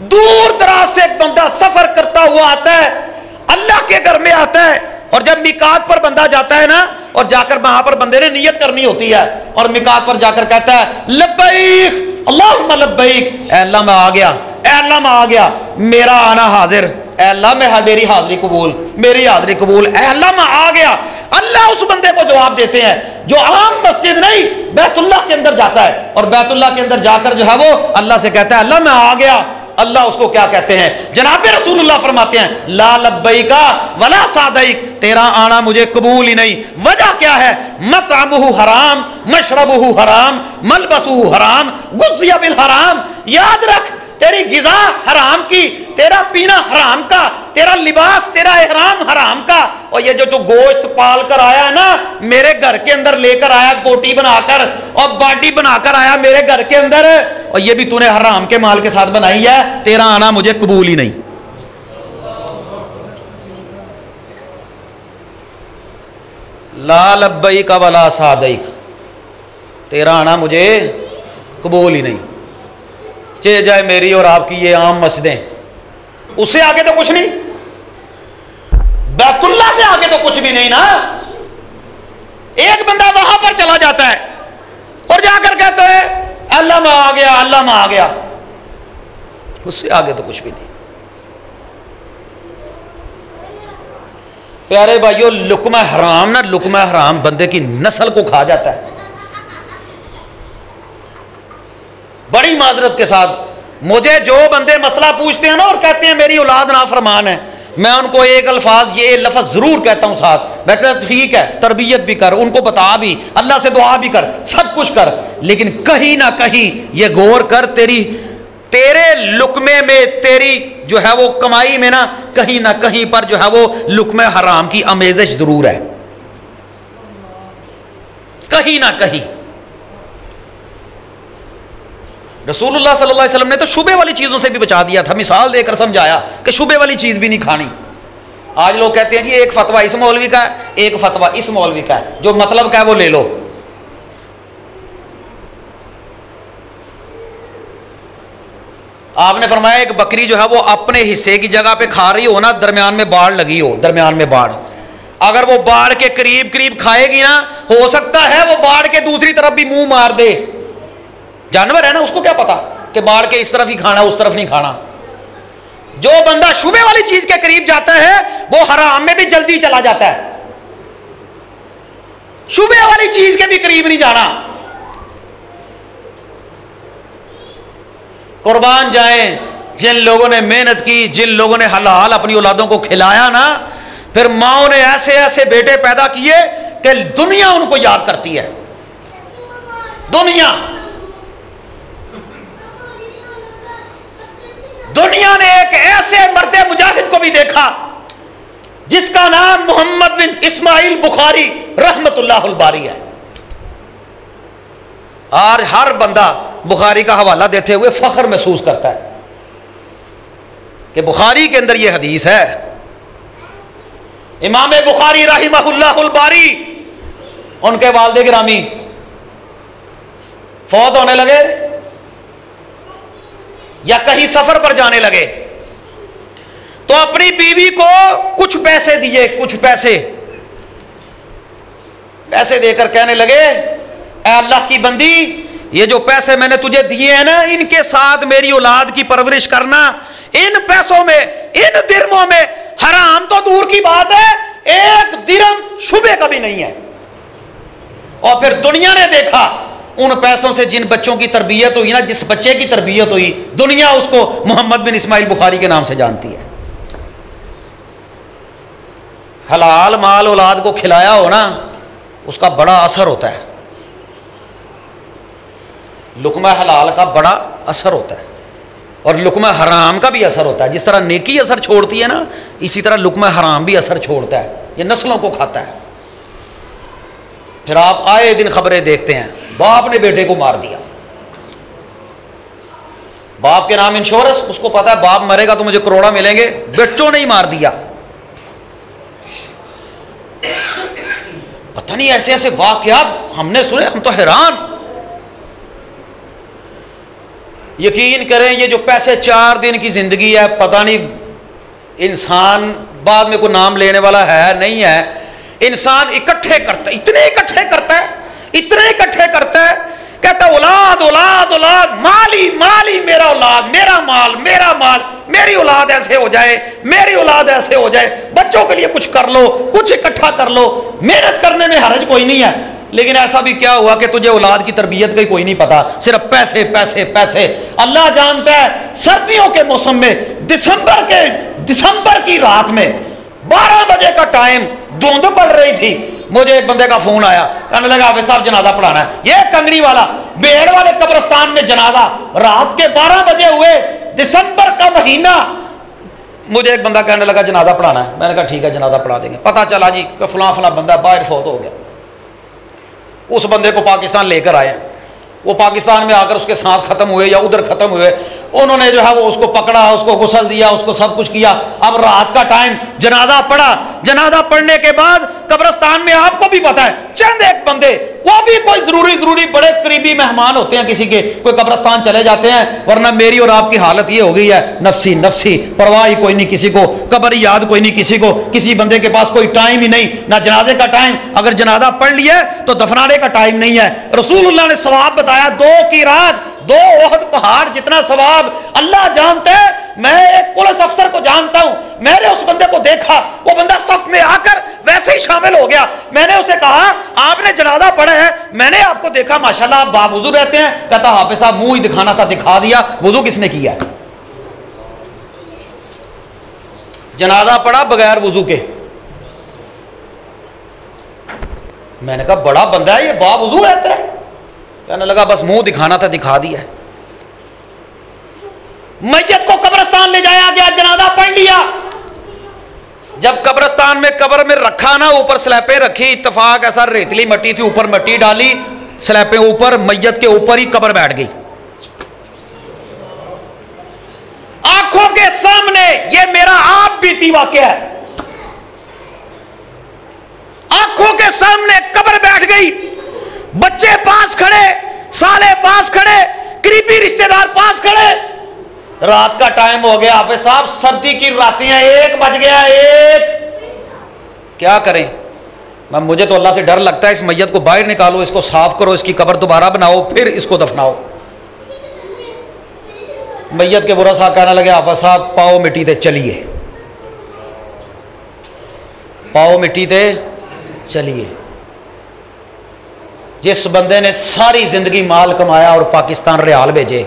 दूर दराज से एक बंदा सफर करता हुआ आता है, अल्लाह के घर में आता है, और जब मिकात पर बंदा जाता है ना, और जाकर वहां पर बंदे ने नियत करनी होती है, और मिकात पर जाकर कहता है लब्बैक अल्लाहुम्मा लब्बैक, ऐ अल्लाह मैं आ गया, ऐ अल्लाह मैं आ गया, मेरा आना हाजिर, ऐ अल्लाह मेरी हाजिरी कबूल, मेरी हाजिरी कबूल, ऐ अल्लाह मैं आ गया। अल्लाह उस बंदे को जवाब देते हैं जो आम मस्जिद नहीं बैतुल्लाह के अंदर जाता है, और बैतुल्लाह के अंदर जाकर जो है वो अल्लाह से कहता है अल्लाह मैं आ गया। अल्लाह उसको क्या कहते हैं, जनाब रसूलुल्लाह फरमाते हैं ला लब्बैका वला सादैक, तेरा आना मुझे कबूल ही नहीं। वजह क्या है, मतअमुहु हराम, मशरबुहु हराम, मलबसुहु हराम, गुज़िया बिल हराम। याद रख, तेरी गिज़ा हराम की, तेरा पीना हराम का, तेरा लिबास, तेरा इहराम हराम का, और ये जो गोश्त पाल कर आया है ना, मेरे घर के अंदर लेकर आया गोटी बनाकर और बाडी बनाकर आया मेरे घर के अंदर, और ये भी तूने हराम के माल के साथ बनाई है, तेरा आना मुझे कबूल ही नहीं। ला लब्बैक वला सादैक, तेरा आना मुझे कबूल ही नहीं। चे जाए मेरी और आपकी ये आम मस्जिदें, उससे आगे तो कुछ नहीं, बैतुल्लाह से आगे तो कुछ भी नहीं ना। एक बंदा वहां पर चला जाता है और जाकर कहता है अल्लाह मैं आ गया, अल्लाह मैं आ गया, उससे आगे तो कुछ भी नहीं। प्यारे भाइयों, लुक्मा हराम ना, लुक्मा हराम बंदे की नस्ल को खा जाता है। बड़ी माजरत के साथ मुझे जो बंदे मसला पूछते हैं ना और कहते हैं मेरी औलाद नाफरमान है, मैं उनको एक अल्फाज ये लफ्ज़ ज़रूर कहता हूँ साथ, मैं कहता ठीक है तरबियत भी कर, उनको बता भी, अल्लाह से दुआ भी कर, सब कुछ कर, लेकिन कहीं ना कहीं ये गौर कर, तेरे लुकमे में, तेरी जो है वो कमाई में ना कहीं पर जो है वो लुकमे हराम की आमेज़श ज़रूर है, कहीं ना कहीं। रसूलुल्लाह सल्लल्लाहु अलैहि वसल्लम ने तो शुबे वाली चीज़ों से भी बचा दिया था, मिसाल देकर समझाया कि शुबे वाली चीज़ भी नहीं खानी। आज लोग कहते हैं जी एक फतवा इस मौलवी का है, एक फतवा इस मौलवी का है, जो मतलब का है वो ले लो। आपने फरमाया एक बकरी जो है वो अपने हिस्से की जगह पे खा रही हो ना, दरमियान में बाढ़ लगी हो, दरमियान में बाढ़, अगर वो बाढ़ के करीब करीब खाएगी ना, हो सकता है वो बाढ़ के दूसरी तरफ भी मुंह मार दे। जानवर है ना, उसको क्या पता कि बाढ़ के इस तरफ ही खाना उस तरफ नहीं खाना। जो बंदा शुबे वाली चीज के करीब जाता है वो हराम में भी जल्दी चला जाता है। शुबे वाली चीज के भी करीब नहीं जाना। कुर्बान जाएं जिन लोगों ने मेहनत की, जिन लोगों ने हलाल अपनी औलादों को खिलाया ना, फिर माओ ने ऐसे ऐसे बेटे पैदा किए कि दुनिया उनको याद करती है। दुनिया ने एक ऐसे मर्दे मुजाहिद को भी देखा जिसका नाम मोहम्मद बिन इस्माइल बुखारी रहमतुल्लाह बारी है। और हर बंदा बुखारी का हवाला देते हुए फख्र महसूस करता है कि बुखारी के अंदर यह हदीस है। इमाम बुखारी रहमतुल्लाह बारी, उनके वालिद गिरामी फौत होने लगे या कहीं सफर पर जाने लगे तो अपनी बीवी को कुछ पैसे दिए, कुछ पैसे देकर कहने लगे, ऐ अल्लाह की बंदी, ये जो पैसे मैंने तुझे दिए हैं ना, इनके साथ मेरी औलाद की परवरिश करना। इन पैसों में, इन दिरमों में हराम तो दूर की बात है, एक दिरम शुबे का भी नहीं है। और फिर दुनिया ने देखा उन पैसों से जिन बच्चों की तरबियत हुई ना, जिस बच्चे की तरबियत हुई, दुनिया उसको मोहम्मद बिन इस्माइल बुखारी के नाम से जानती है। हलाल माल औलाद को खिलाया हो ना, उसका बड़ा असर होता है। लुकमा हलाल का बड़ा असर होता है और लुकमा हराम का भी असर होता है। जिस तरह नेकी असर छोड़ती है ना, इसी तरह लुकमा हराम भी असर छोड़ता है। ये नस्लों को खाता है। फिर आप आए दिन खबरें देखते हैं, बाप ने बेटे को मार दिया, बाप के नाम इंश्योरेंस, उसको पता है बाप मरेगा तो मुझे करोड़ा मिलेंगे, बच्चों ने ही मार दिया। पता नहीं ऐसे ऐसे वाकयात हमने सुने, हम तो हैरान। यकीन करें ये जो पैसे 4 दिन की जिंदगी है, पता नहीं इंसान बाद में कोई नाम लेने वाला है नहीं है, इंसान इकट्ठे करता है, इतने इकट्ठे करता है, इतने इकट्ठे करता है, कहता है औलाद औलाद औलाद, माली माली, मेरा औलाद, मेरा माल, मेरा माल, मेरी औलाद ऐसे हो जाए, मेरी औलाद ऐसे हो जाए, बच्चों के लिए कुछ कर लो, कुछ इकट्ठा कर लो। मेहनत करने में हर्ज कोई नहीं है, लेकिन ऐसा भी क्या हुआ कि तुझे औलाद की तरबियत का कोई नहीं पता, सिर्फ पैसे पैसे पैसे। अल्लाह जानता है, सर्दियों के मौसम में दिसंबर की रात में 12 बजे का टाइम, धुंध पड़ रही थी, मुझे एक बंदे का फोन आया, कहने लगा हाफिज साहब जनाजा पढ़ाना है। ये कंगरी वाला बेड़ वाले कब्रिस्तान में जनाजा रात के 12 बजे हुए, दिसंबर का महीना। मुझे एक बंदा कहने लगा जनाजा पढ़ाना है। मैंने कहा ठीक है जनाजा पढ़ा देंगे। पता चला जी फलां फलां बंदा बाहर फौत हो गया। उस बंदे को पाकिस्तान लेकर आए, वो पाकिस्तान में आकर उसके सांस खत्म हुए या उधर खत्म हुए, उन्होंने जो है वो उसको पकड़ा, उसको गुस्ल दिया, उसको सब कुछ किया। अब रात का टाइम, जनाजा पड़ा, जनाजा पढ़ने के बाद कब्रिस्तान में आपको भी पता है चंद एक बंदे, वो भी कोई जरूरी बड़े करीबी मेहमान होते हैं किसी के, कोई कब्रिस्तान चले जाते हैं, वरना मेरी और आपकी हालत ये हो गई है, नफसी नफसी, परवाह ही कोई नहीं किसी को, कब्र याद कोई नहीं किसी को, किसी बंदे के पास कोई टाइम ही नहीं, ना जनाजे का टाइम, अगर जनाजा पढ़ लिया तो दफनाने का टाइम नहीं है। रसूलुल्लाह ने सवाब बताया, 2 की रात, 2 ओहद पहाड़ जितना सवाब। अल्लाह जानते हैं, मैं एक पुलिस अफसर को जानता हूं, मैंने उस बंदे को देखा, वो बंदा सफ में आकर वैसे ही शामिल हो गया। मैंने उसे कहा आपने जनाजा पढ़ा है, मैंने आपको देखा माशाल्लाह आप बावुजू रहते हैं। कहता हाफिज साहब मुंह ही दिखाना था, दिखा दिया, वुजू किसने किया? जनाजा पड़ा बगैर वजू के। मैंने कहा बड़ा बंदा है ये, बावजू रहता है। कहने लगा बस मुंह दिखाना था, दिखा दिया। मैयत को कब्रिस्तान ले जाया गया, जनाजा पढ़ लिया। जब कब्रिस्तान में कब्र में रखा ना, ऊपर स्लैपें रखी, इत्तेफाक ऐसा रेतली मट्टी थी, ऊपर मट्टी डाली, स्लैपें ऊपर, मैयत के ऊपर ही कब्र बैठ गई। आंखों के सामने ये मेरा आप बीती वाकया है। आंखों के सामने कब्र बैठ गई, बच्चे पास खड़े, साले पास खड़े, करीबी रिश्तेदार पास खड़े। रात का टाइम हो गया, हाफिज साहब सर्दी की रातियां, 1 बज गया। 1 क्या करें? मुझे तो अल्लाह से डर लगता है, इस मैयत को बाहर निकालो, इसको साफ करो, इसकी कब्र दोबारा बनाओ, फिर इसको दफनाओ। मैयत के बुरा साहब कहने लगे हाफिज साहब पाओ मिट्टी थे चलिए, पाओ मिट्टी थे चलिए। जिस बंदे ने सारी जिंदगी माल कमाया और पाकिस्तान रियाल भेजे,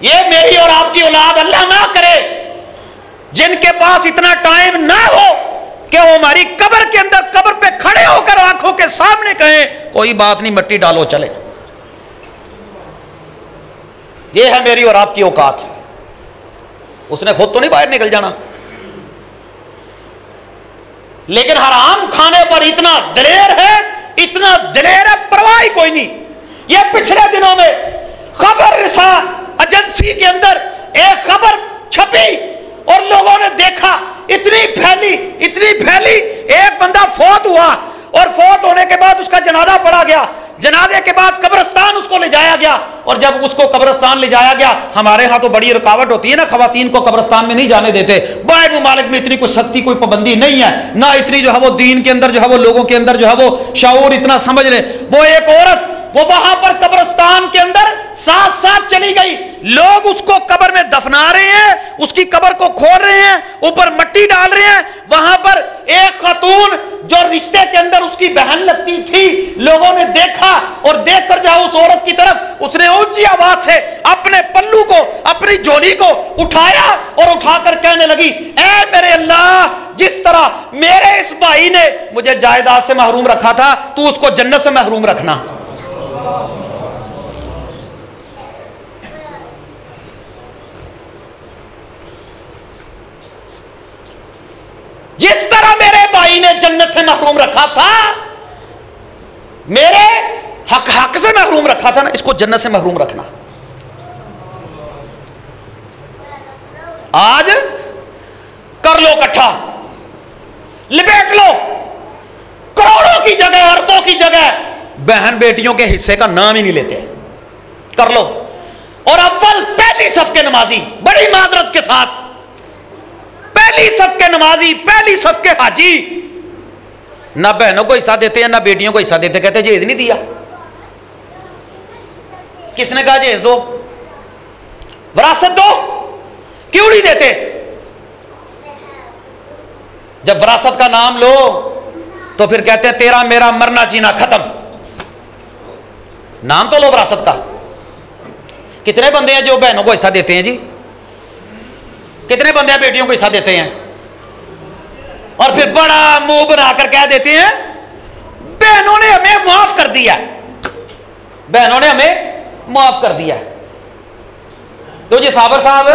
ये मेरी और आपकी औलाद अल्लाह ना करे जिनके पास इतना टाइम ना हो कि वो हमारी कब्र के अंदर, कब्र पे खड़े होकर आंखों के सामने कहें कोई बात नहीं मट्टी डालो चले। ये है मेरी और आपकी औकात। उसने खुद तो नहीं बाहर निकल जाना, लेकिन हराम खाने पर इतना दलेर है, इतना दलेर है, परवाह ही कोई नहीं। ये पिछले दिनों में खबर रिसा एजेंसी के अंदर एक खबर छपी और लोगों ने देखा, इतनी फैली। एक बंदा फौत हुआ और फौत होने के बाद उसका जनाजा पढ़ा गया। जनाजे के बाद कब्रिस्तान उसको ले जाया गया, और जब उसको कब्रिस्तान ले जाया गया, हमारे यहाँ तो बड़ी रुकावट होती है ना, खवातीन को कब्रिस्तान में नहीं जाने देते। बाहर ममालिक में इतनी कोई सख्ती, कोई पाबंदी नहीं है, ना इतनी जो है वो दीन के अंदर जो है वो लोगों के अंदर जो है वो शाऊर इतना समझ ले। वो एक औरत वो वहां पर कब्रिस्तान के अंदर साथ चली गई। लोग उसको कब्र में दफना रहे हैं, उसकी कब्र को खोल रहे हैं, ऊपर मिट्टी डाल रहे हैं। वहां पर एक खातून जो रिश्ते के अंदर उसकी बहन लगती थी, लोगों ने देखा और देखकर जाओ उस औरत की तरफ, उसने ऊंची आवाज से अपने पल्लू को, अपनी झोली को उठाया और उठाकर कहने लगी, ऐ मेरे अल्लाह, जिस तरह मेरे इस भाई ने मुझे जायदाद से महरूम रखा था, तू उसको जन्नत से महरूम रखना। जिस तरह मेरे भाई ने जन्नत से महरूम रखा था, मेरे हक से महरूम रखा था ना, इसको जन्नत से महरूम रखना। आज कर लो इकट्ठा, लिपेट लो, करोड़ों की जगह, अरबों की जगह बहन बेटियों के हिस्से का नाम ही नहीं लेते। कर लो। और अव्वल पहली सफ के नमाजी, बड़ी माजरत के साथ, पहली सफ के नमाजी, पहली सफ के हाजी ना बहनों को हिस्सा देते हैं ना बेटियों को हिस्सा देते। कहते जहेज नहीं दिया। किसने कहा जहेज दो, विरासत दो? क्यों नहीं देते? जब विरासत का नाम लो तो फिर कहते हैं तेरा मेरा मरना जीना खत्म। नाम तो लो विरासत का। कितने बंदे हैं जो बहनों को हिस्सा देते हैं जी? कितने बंदे बेटियों को हिस्सा देते हैं? और फिर बड़ा मुंह बनाकर कह देते हैं बहनों ने हमें माफ कर दिया, बहनों ने हमें माफ कर दिया। तो जी साबर साहब,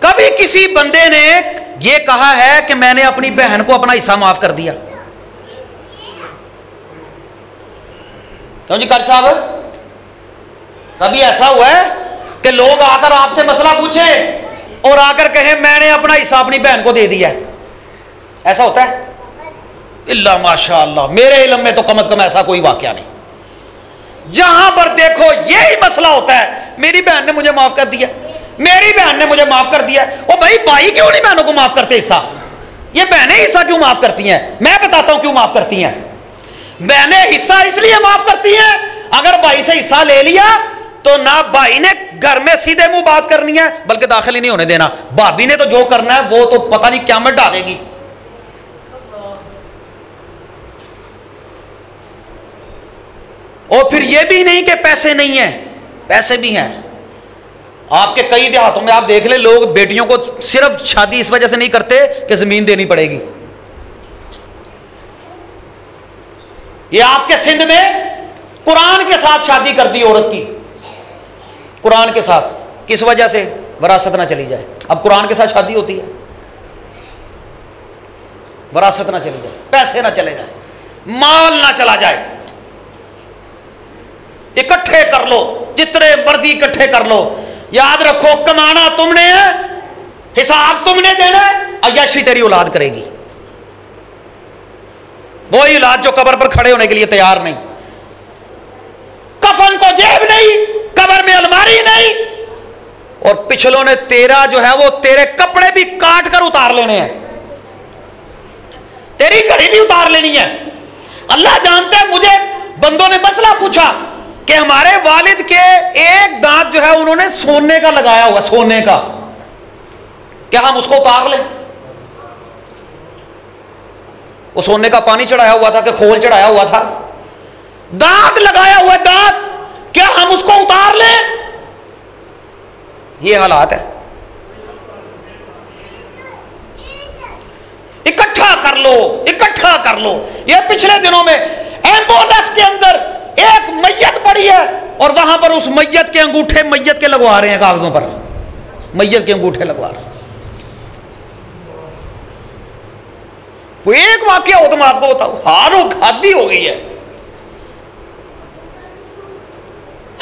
कभी किसी बंदे ने यह कहा है कि मैंने अपनी बहन को अपना हिस्सा माफ कर दिया? क्यों जी कारी साहब, कभी ऐसा हुआ है कि लोग आकर आपसे मसला पूछें और आकर कहें मैंने अपना हिस्सा अपनी बहन को दे दिया? ऐसा होता है? इल्ला माशाअल्लाह, मेरे इल्म में तो कम से कम ऐसा कोई वाकया नहीं। जहां पर देखो यही मसला होता है, मेरी बहन ने मुझे माफ कर दिया, मेरी बहन ने मुझे माफ कर दिया। ओ भाई क्यों नहीं बहनों को माफ करते हिस्सा? ये बहनें हिस्सा क्यों माफ करती हैं? मैं बताता हूं क्यों माफ करती हैं। बहनें हिस्सा इसलिए माफ करती हैं, अगर भाई से हिस्सा ले लिया तो ना भाई ने घर में सीधे मुंह बात करनी है, बल्कि दाखिल ही नहीं होने देना। भाभी ने तो जो करना है वो तो पता नहीं क़यामत डालेगी। और फिर ये भी नहीं कि पैसे नहीं है, पैसे भी हैं। आपके कई देहातों में आप देख ले, लोग बेटियों को सिर्फ शादी इस वजह से नहीं करते कि जमीन देनी पड़ेगी। ये आपके सिंध में कुरान के साथ शादी कर दी औरत की, कुरान के साथ। किस वजह से? वरासत ना चली जाए। अब कुरान के साथ शादी होती है, वरासत ना चली जाए, पैसे ना चले जाए, माल ना चला जाए। इकट्ठे कर लो, जितने मर्जी इकट्ठे कर लो, याद रखो कमाना तुमने है, हिसाब तुमने देना है, अय्याशी तेरी औलाद करेगी। वही औलाद जो कब्र पर खड़े होने के लिए तैयार नहीं, कफन को जेब नहीं, कब्र में अलमारी नहीं, और पिछलों ने तेरा जो है वो तेरे कपड़े भी काट कर उतार लेने हैं, तेरी घड़ी भी उतार लेनी है। अल्लाह जानते हैं। मुझे बंदों ने मसला पूछा कि हमारे वालिद के एक दांत जो है उन्होंने सोने का लगाया हुआ, सोने का, क्या हम उसको उतार लें? वो सोने का पानी चढ़ाया हुआ था कि खोल चढ़ाया हुआ था? दांत लगाया हुआ दांत, क्या हम उसको उतार लें? ये हालात है। इकट्ठा कर लो, इकट्ठा कर लो। ये पिछले दिनों में एम्बुलेंस के अंदर एक मैयत पड़ी है और वहां पर उस मैयत के अंगूठे मैयत के लगवा रहे हैं, कागजों पर मैयत के अंगूठे लगवा रहे हैं। कोई एक वाकया हो तो मैं आपको बताऊं, हारो खादी हो गई है।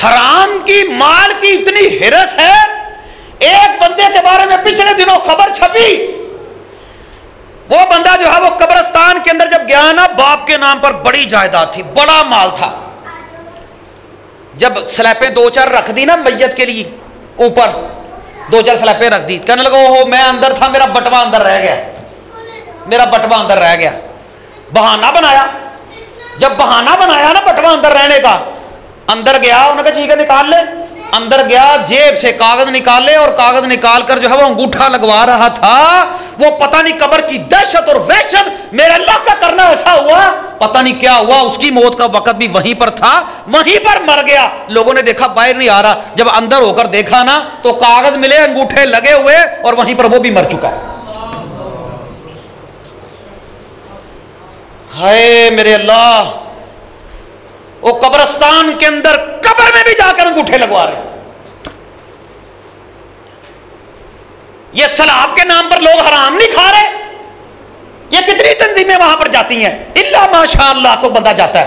हराम की माल की इतनी हिरस है। एक बंदे के बारे में पिछले दिनों खबर छपी, वो बंदा जो है वो कब्रिस्तान के अंदर जब गया ना, बाप के नाम पर बड़ी जायदाद थी, बड़ा माल था। जब स्लैपें दो चार रख दी ना मैयत के लिए, ऊपर दो चार स्लैपें रख दी, कहने लगा ओहो मैं अंदर था, मेरा बटवा अंदर रह गया, मेरा बटवा अंदर रह गया। बहाना बनाया। जब बहाना बनाया ना बटवा अंदर रहने का, अंदर गया, उन्होंने कहा ठीक है निकाल ले। अंदर गया, जेब से कागज निकाले और कागज निकाल कर जो है वो अंगूठा लगवा रहा था। वो पता नहीं कब्र की दहशत और वहशत, मेरे अल्लाह का करना ऐसा हुआ, पता नहीं क्या हुआ। उसकी मौत का वक्त भी वहीं पर था, वहीं पर मर गया। लोगों ने देखा बाहर नहीं आ रहा, जब अंदर होकर देखा ना तो कागज मिले, अंगूठे लगे हुए, और वहीं पर वो भी मर चुका है। हाय मेरे अल्लाह, वो कब्रिस्तान के अंदर कब्र में भी जाकर अंगूठे लगवा रहे हैं। ये सलाब के नाम पर लोग हराम नहीं खा रहे। ये कितनी तंजीमें वहां पर जाती हैं, इल्ला माशाअल्लाह को बंदा जाता है।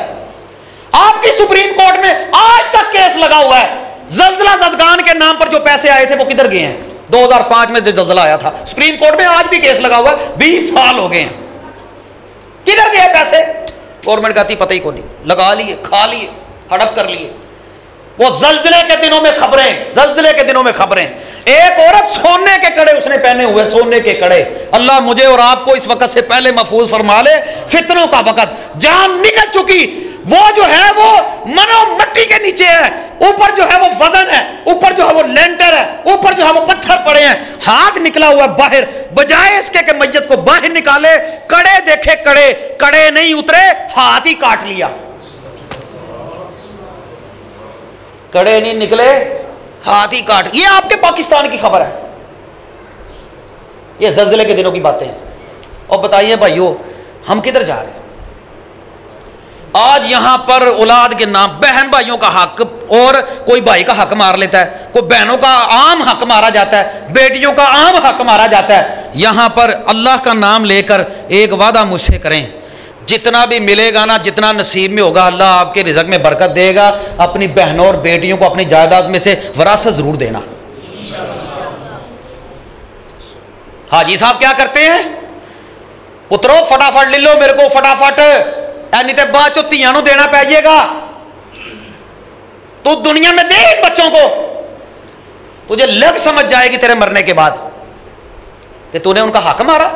आपकी सुप्रीम कोर्ट में आज तक केस लगा हुआ है। जलजला जदगान के नाम पर जो पैसे आए थे वो किधर गए हैं? 2005 में जो जलजला आया था, सुप्रीम कोर्ट में आज भी केस लगा हुआ है, 20 साल हो गए हैं। किधर गए पैसे? गवर्नमेंट कहती पता ही को नहीं, लगा लिए, खा लिए, हड़प कर लिए। वो जल्जले के दिनों में खबरें, जल्जले के दिनों में खबरें। एक औरत सोने के कड़े उसने पहने हुए, सोने के कड़े। अल्लाह मुझे और आपको इस वक्त से पहले महफूज फरमा ले। फितनों का वक्त, जान निकल चुकी। वो जो है वो मनो मट्टी के नीचे है, ऊपर जो है वो वजन है, ऊपर जो है वो लेंटर है, ऊपर जो है वो पत्थर पड़े हैं। हाथ निकला हुआ बाहर, बजाय इसके कि मैयत को बाहर निकाले, कड़े देखे, कड़े कड़े नहीं उतरे, हाथ ही काट लिया। कड़े नहीं निकले, हाथ ही काट। ये आपके पाकिस्तान की खबर है, ये जल्जले के दिनों की बातें हैं। और बताइए भाइयों, हम किधर जा रहे हैं? आज यहां पर औलाद के नाम, बहन भाइयों का हक, और कोई भाई का हक मार लेता है, कोई बहनों का आम हक मारा जाता है, बेटियों का आम हक मारा जाता है। यहां पर अल्लाह का नाम लेकर एक वादा मुझसे करें, जितना भी मिलेगा ना, जितना नसीब में होगा, अल्लाह आपके रिज़्क़ में बरकत देगा। अपनी बहनों और बेटियों को अपनी जायदाद में से विरासत जरूर देना। हाजी साहब क्या करते हैं? पुत्रो फटाफट ले लो मेरे को, फटाफट, नहीं तो बाद चो धियां नूं देना पै जाएगा। तू दुनिया में दे इन बच्चों को, तुझे लग समझ जाएगी तेरे मरने के बाद कि तूने उनका हक मारा।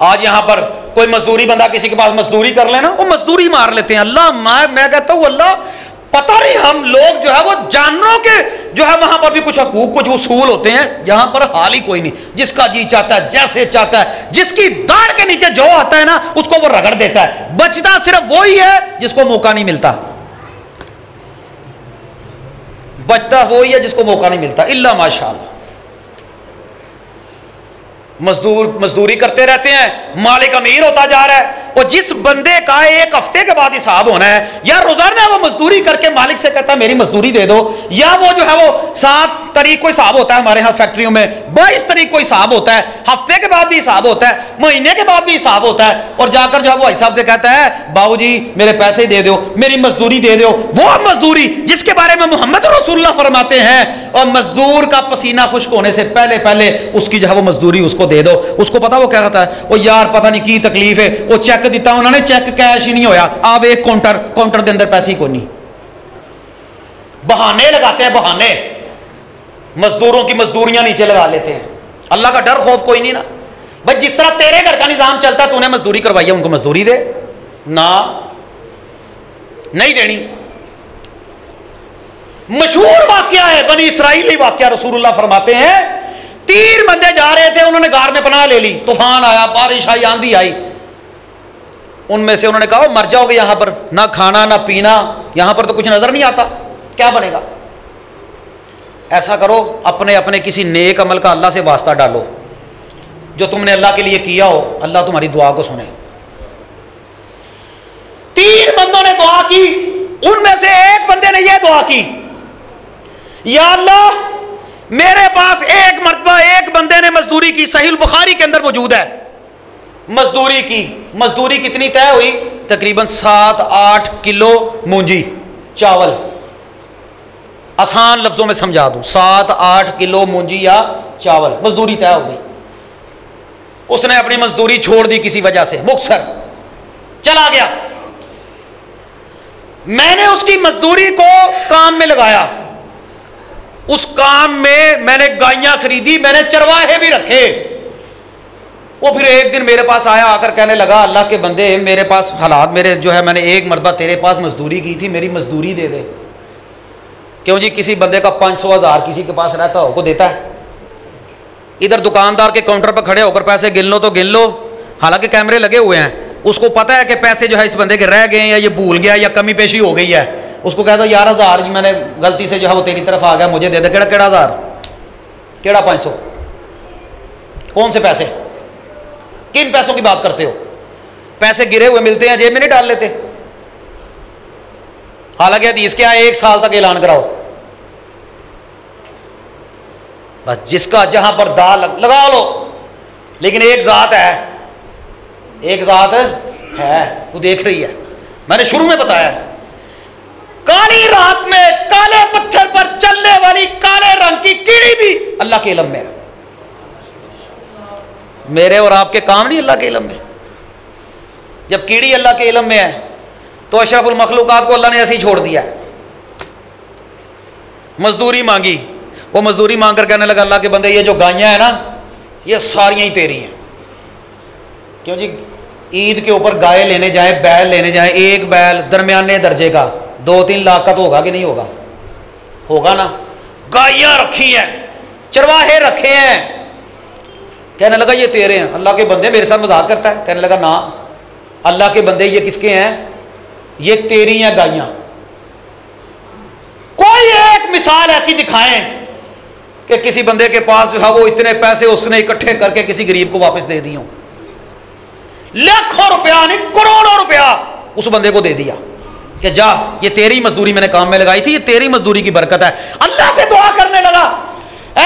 आज यहां पर कोई मजदूरी बंदा किसी के पास मजदूरी कर लेना, वो मजदूरी मार लेते हैं। अल्लाह मैं कहता हूं अल्लाह, पता नहीं हम लोग जो है वो जानवरों के जो है वहां पर भी कुछ हकूक, कुछ उसूल होते हैं, यहां पर हाल ही कोई नहीं। जिसका जी चाहता है, जैसे चाहता है, जिसकी दाढ़ के नीचे जो आता है ना उसको वो रगड़ देता है। बचता सिर्फ वही है जिसको मौका नहीं मिलता। बचता वो ही है जिसको मौका नहीं मिलता, इल्ला माशाअल्लाह। मजदूरी करते रहते हैं, मालिक अमीर होता जा रहा है। और जिस बंदे का एक हफ्ते के बाद हिसाब होना है, या रोजाना वो मजदूरी करके मालिक से कहता है मेरी मजदूरी दे दो, या वो जो है वो 7 तारीख को हिसाब होता है हमारे यहाँ फैक्ट्रियों में, 22 तारीख को हिसाब होता है, हफ्ते के बाद भी हिसाब होता है, महीने के बाद भी हिसाब होता है, और जाकर जो है वो हिसाब से कहता है बाबूजी मेरे पैसे दे दो, मेरी मजदूरी दे दो। वो मजदूरी जिसके बारे में मोहम्मद रसूलुल्लाह फरमाते हैं, और मजदूर का पसीना खुश्क होने से पहले पहले उसकी जो है वो मजदूरी उसको दे दो। उसको पता वो क्या कहता है, वो यार पता नहीं की तकलीफ है, वो चेक दिता उन्होंने, चेक कैश ही नहीं होया, आप एक काउंटर के अंदर पैसे ही कोई नहीं। बहाने लगाते हैं, बहाने, मजदूरों की मजदूरियां नीचे लगा लेते हैं। अल्लाह का डर खौफ कोई नहीं ना भाई। जिस तरह तेरे घर का निजाम चलता, तूने मजदूरी करवाई है, उनको मजदूरी दे ना, नहीं देनी। मशहूर वाकया है, बनी इसराइली वाकया, रसूलुल्लाह फरमाते हैं 3 बंदे जा रहे थे, उन्होंने गार में पनाह ले ली, तूफान आया, बारिश आई, आंधी आई। उनमें से उन्होंने कहा मर जाओगे यहां पर, ना खाना ना पीना, यहां पर तो कुछ नजर नहीं आता, क्या बनेगा। ऐसा करो, अपने अपने किसी नेक अमल का अल्लाह से वास्ता डालो, जो तुमने अल्लाह के लिए किया हो, अल्लाह तुम्हारी दुआ को सुने। 3 बंदों ने दुआ की, उनमें से एक बंदे ने यह दुआ की, या अल्लाह मेरे पास एक मर्तबा एक बंदे ने मजदूरी की, सहीह बुखारी के अंदर मौजूद है, मजदूरी की। मजदूरी कितनी तय हुई, तकरीबन 7-8 किलो मूंजी चावल। आसान लफ्जों में समझा दूं, 7-8 किलो मूंजी या चावल मजदूरी तय हो गई। उसने अपनी मजदूरी छोड़ दी किसी वजह से, मुखसर चला गया। मैंने उसकी मजदूरी को काम में लगाया, उस काम में मैंने गायें खरीदी, मैंने चरवाहे भी रखे। वो फिर एक दिन मेरे पास आया, आकर कहने लगा अल्लाह के बंदे मेरे पास हालात मेरे जो है, मैंने एक मरतबा तेरे पास मजदूरी की थी, मेरी मजदूरी दे दे। क्यों जी, किसी बंदे का 500-1000 किसी के पास रहता हो को देता है। इधर दुकानदार के काउंटर पर खड़े होकर पैसे गिन लो तो गिन लो, हालांकि कैमरे लगे हुए हैं, उसको पता है कि पैसे जो है इस बंदे के रह गए, या ये भूल गया, या कमी पेशी हो गई है। उसको कहता यार 1000 मैंने गलती से जो है वो तेरी तरफ आ गया, मुझे दे दे। केड़ा 1000, केड़ा 500, कौन से पैसे, किन पैसों की बात करते हो। पैसे गिरे हुए मिलते हैं, जेब में नहीं डाल लेते। हालांकि हदीस क्या है, 1 साल तक ऐलान कराओ, बस जिसका जहां पर दाल लगा लो। लेकिन एक जात है, एक जात है, वो देख रही है। मैंने शुरू में बताया, काली रात में काले पत्थर पर चलने वाली काले रंग की कीड़ी भी अल्लाह के इल्म में है। मेरे और आपके काम नहीं अल्लाह के इल्म में। जब कीड़ी अल्लाह के इल्म में है तो अशरफुल मखलूकात को अल्लाह ने ऐसे ही छोड़ दिया। मजदूरी मांगी, वो मजदूरी मांग कर कहने लगा अल्लाह के बंदे ये जो गायें हैं ना, ये सारियां ही तेरी हैं। क्यों जी, ईद के ऊपर गाय लेने जाए, बैल लेने जाए, एक बैल दरमियाने दर्जे का 2-3 लाख का तो होगा कि नहीं होगा, होगा ना। गायें रखी हैं, चरवाहे रखे हैं। कहने लगा ये तेरे हैं। अल्लाह के बंदे मेरे साथ मजाक करता है। कहने लगा ना अल्लाह के बंदे ये किसके हैं, ये तेरी हैं गायें। कोई एक मिसाल ऐसी दिखाएं कि किसी बंदे के पास जो है वो इतने पैसे उसने इकट्ठे करके किसी गरीब को वापस दे दिए, लाखों रुपया नहीं करोड़ों रुपया उस बंदे को दे दिया कि जा ये तेरी मजदूरी मैंने काम में लगाई थी, ये तेरी मजदूरी की बरकत है। अल्लाह से दुआ करने लगा,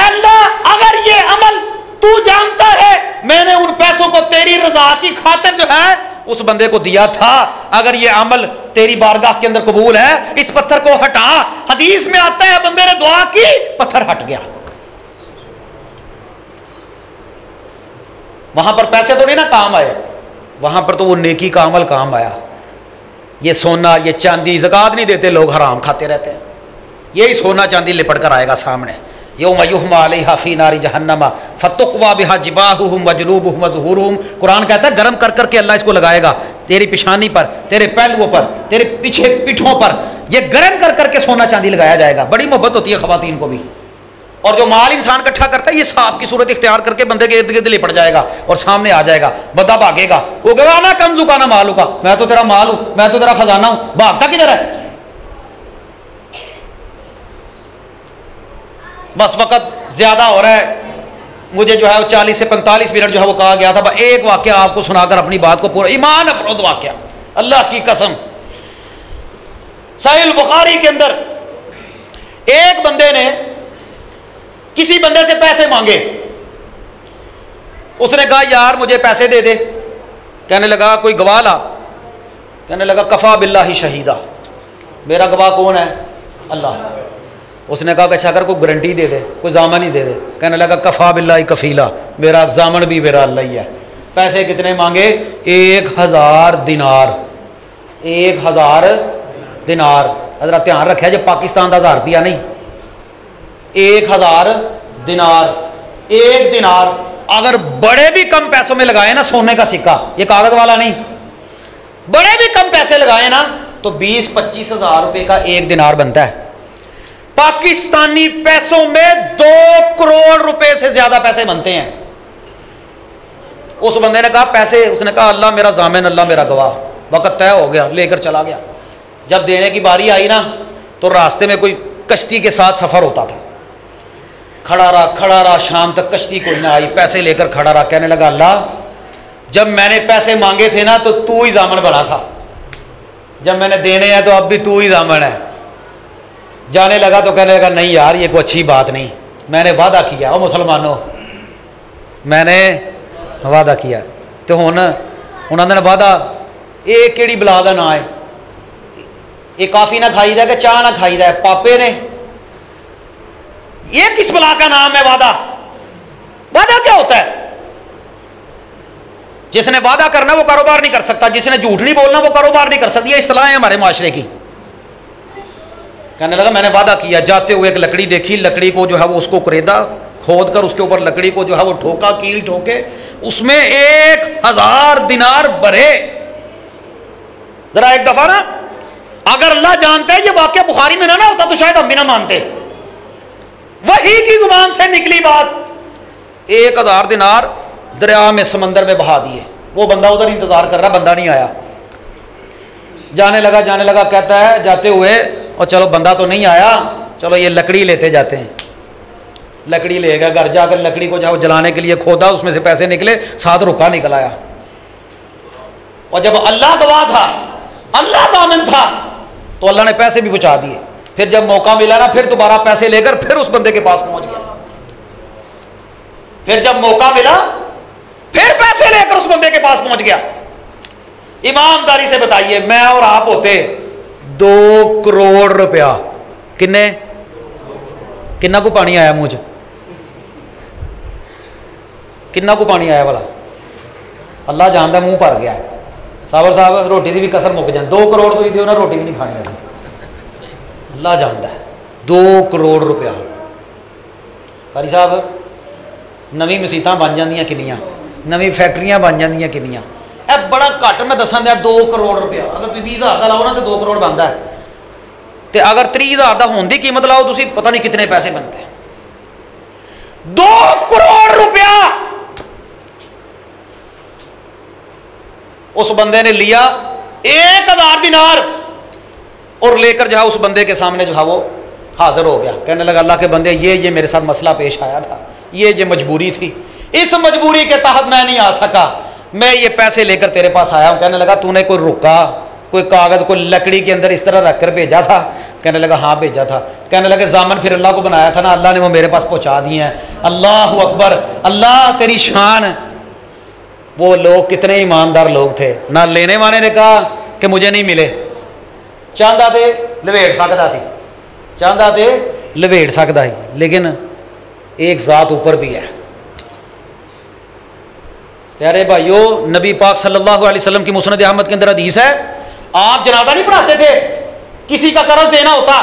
अल्लाह अगर ये अमल तू जानता है मैंने उन पैसों को तेरी रजा की खातिर जो है उस बंदे को दिया था, अगर ये अमल तेरी बारगाह के अंदर कबूल है, इस पत्थर को हटा। हदीस में आता है बंदे ने दुआ की, पत्थर हट गया। वहां पर पैसे तो नहीं ना काम आए, वहां पर तो वो नेकी का अमल काम आया। ये सोना ये चांदी ज़कात नहीं देते लोग, हराम खाते रहते हैं। यही सोना चांदी लिपट कर आएगा सामने। यौम युहमा अलैहा फी नारी जहन्नमा फतुक्वा बिहा जिबाहुहुम व जुनूबुहुम व ज़ुहूरुहुम। कुरान कहता है गर्म कर करके अल्लाह इसको लगाएगा तेरी पिशानी पर, तेरे पहलुओं पर, तेरे पीछे पीठों पर। ये गर्म कर करके सोना चांदी लगाया जाएगा। बड़ी मोहब्बत होती है ख़वातीन को भी। और जो माल इंसान इकट्ठा करता है ये सांप की सूरत इख्तियार करके बंदे के इर्द गिर्द लिपट जाएगा और सामने आ जाएगा। बंदा भागेगा, वो कहेगा ना कम जुकाना माल होगा, मैं तो तेरा माल हूं, मैं तो तेरा खजाना हूं, भागता किधर है। बस वक़्त ज़्यादा हो रहा है, मुझे जो है 40 से 45 मिनट जो है वो कहा गया था। बस एक वाक़या आपको सुनाकर अपनी बात को पूरा, ईमान अफरोज़ वाक़या, अल्लाह की कसम। सहीह बुखारी के अंदर एक बंदे ने किसी बंदे से पैसे मांगे। उसने कहा यार मुझे पैसे दे दे। कहने लगा कोई गवाह ला। कहने लगा कफ़ा बिल्लाहि शहीदा, मेरा गवाह कौन है? अल्लाह। उसने कहा कि अच्छा अगर कोई गारंटी दे दे, कोई जामन ही दे दे। कहने लगा कफ़ा बिल्लाहि कफ़ीला, मेरा जामन भी मेरा अल्लाह ही है। पैसे कितने मांगे? 1000 दिनार। 1000 दिनार। जरा ध्यान रखा जो पाकिस्तान का 1000 रुपया नहीं, 1000 दिनार। एक दिनार अगर बड़े भी कम पैसों में लगाए ना, सोने का सिक्का, ये कागज वाला नहीं, बड़े भी कम पैसे लगाए ना तो 20-25 हज़ार रुपए का एक दिनार बनता है। पाकिस्तानी पैसों में 2 करोड़ रुपए से ज्यादा पैसे बनते हैं। उस बंदे ने कहा पैसे, उसने कहा अल्लाह मेरा जामिन, अल्लाह मेरा गवाह। वक़्त तय हो गया, लेकर चला गया। जब देने की बारी आई ना तो रास्ते में कोई कश्ती के साथ सफ़र होता था। खड़ा रहा शाम तक, कश्ती कोई ना आई। पैसे लेकर खड़ा रहा। कहने लगा अल्लाह जब मैंने पैसे मांगे थे ना तो तू ही जामन बना था, जब मैंने देने हैं तो अब भी तू ही जामन है। जाने लगा तो कहने लगा नहीं यार ये कोई अच्छी बात नहीं, मैंने वादा किया। ओ मुसलमानों, मैंने वादा किया तो हुण उन्होंने वादा, ये केड़ी बला दा ना है, ये काफ़ी ना खाईदा कि चाह ना खाईदा है पापे ने, ये किस बला का नाम है वादा? वादा क्या होता है? जिसने वादा करना वो कारोबार नहीं कर सकता, जिसने झूठ नहीं बोलना वो कारोबार नहीं कर सकती। ये इस्तिलाह है हमारे माशरे की। कहने लगा मैंने वादा किया। जाते हुए एक लकड़ी देखी, लकड़ी को जो है वो उसको कुरेदा, खोद कर उसके ऊपर लकड़ी को जो है वो ठोका, कील ठोके, उसमें 1000 दिनार भरे। जरा एक दफा ना अगर अल्लाह जानते हैं ये वाकया बुखारी में ना होता तो शायद हम भी ना मानते। वही की जुबान से निकली बात। 1000 दिनार दरिया में, समंदर में बहा दिए। वो बंदा उधर इंतजार कर रहा, बंदा नहीं आया। जाने लगा, कहता है जाते हुए और चलो बंदा तो नहीं आया, चलो ये लकड़ी लेते जाते हैं। लकड़ी ले गया, घर जाकर लकड़ी को जाओ जलाने के लिए खोदा, उसमें से पैसे निकले, 7 रुपया निकल आया। और जब अल्लाह गवाह था, अल्लाह जामिन था, तो अल्लाह ने पैसे भी पहुंचा दिए। फिर जब मौका मिला ना फिर दोबारा पैसे लेकर फिर उस बंदे के पास पहुंच गया। फिर जब मौका मिला फिर पैसे लेकर उस बंदे के पास पहुंच गया। ईमानदारी से बताइए मैं और आप होते 2 करोड़ रुपया, किन्ना को पानी आया मुझ, किन्ना को पानी आया वाला अल्लाह जानता, मुंह भर गया। साबर साहब रोटी की भी कसर मुक जाए, 2 करोड़ तो दियो ना रोटी भी नहीं खानी ऐसी, अल्लाह जानता है। 2 करोड़ रुपया। कारी साहब नवी मसीतां बन जांदियां किनियां, नवी फैक्ट्रियां बन जांदियां किनियां। यह बड़ा घट मैं दसन दिया 2 करोड़ रुपया। अगर तुम 20,000 का लाओ ना तो 2 करोड़ बनता है, तो अगर 30,000 का होने की कीमत लाओ तुम पता नहीं कितने पैसे बनते हैं। 2 करोड़ रुपया उस बंदे ने लिया, 1000 दिनार, और लेकर जो है उस बंदे के सामने जो है वो हाजिर हो गया। कहने लगा अल्लाह के बंदे ये मेरे साथ मसला पेश आया था, ये मजबूरी थी, इस मजबूरी के तहत मैं नहीं आ सका, मैं ये पैसे लेकर तेरे पास आया हूं। कहने लगा तूने कोई रुका, कोई कागज, कोई लकड़ी के अंदर इस तरह रख कर भेजा था? कहने लगा हाँ भेजा था। कहने लगे जामन फिर अल्लाह को बनाया था ना, अल्लाह ने वो मेरे पास पहुंचा दिए हैं। अल्लाह अकबर, अल्लाह तेरी शान। वो लोग कितने ईमानदार लोग थे। ना लेने वाले ने कहा कि मुझे नहीं मिले, चाहता तो लवेट सकता सी, चाहता तो लवेट सकता ही, लेकिन एक ज़ात ऊपर भी है। प्यारे भाइयों, नबी पाक सल्लल्लाहु अलैहि वसल्लम की मुस्नद अहमद के अंदर हदीस है, आप जनाजा नहीं पढ़ाते थे, किसी का कर्ज देना होता,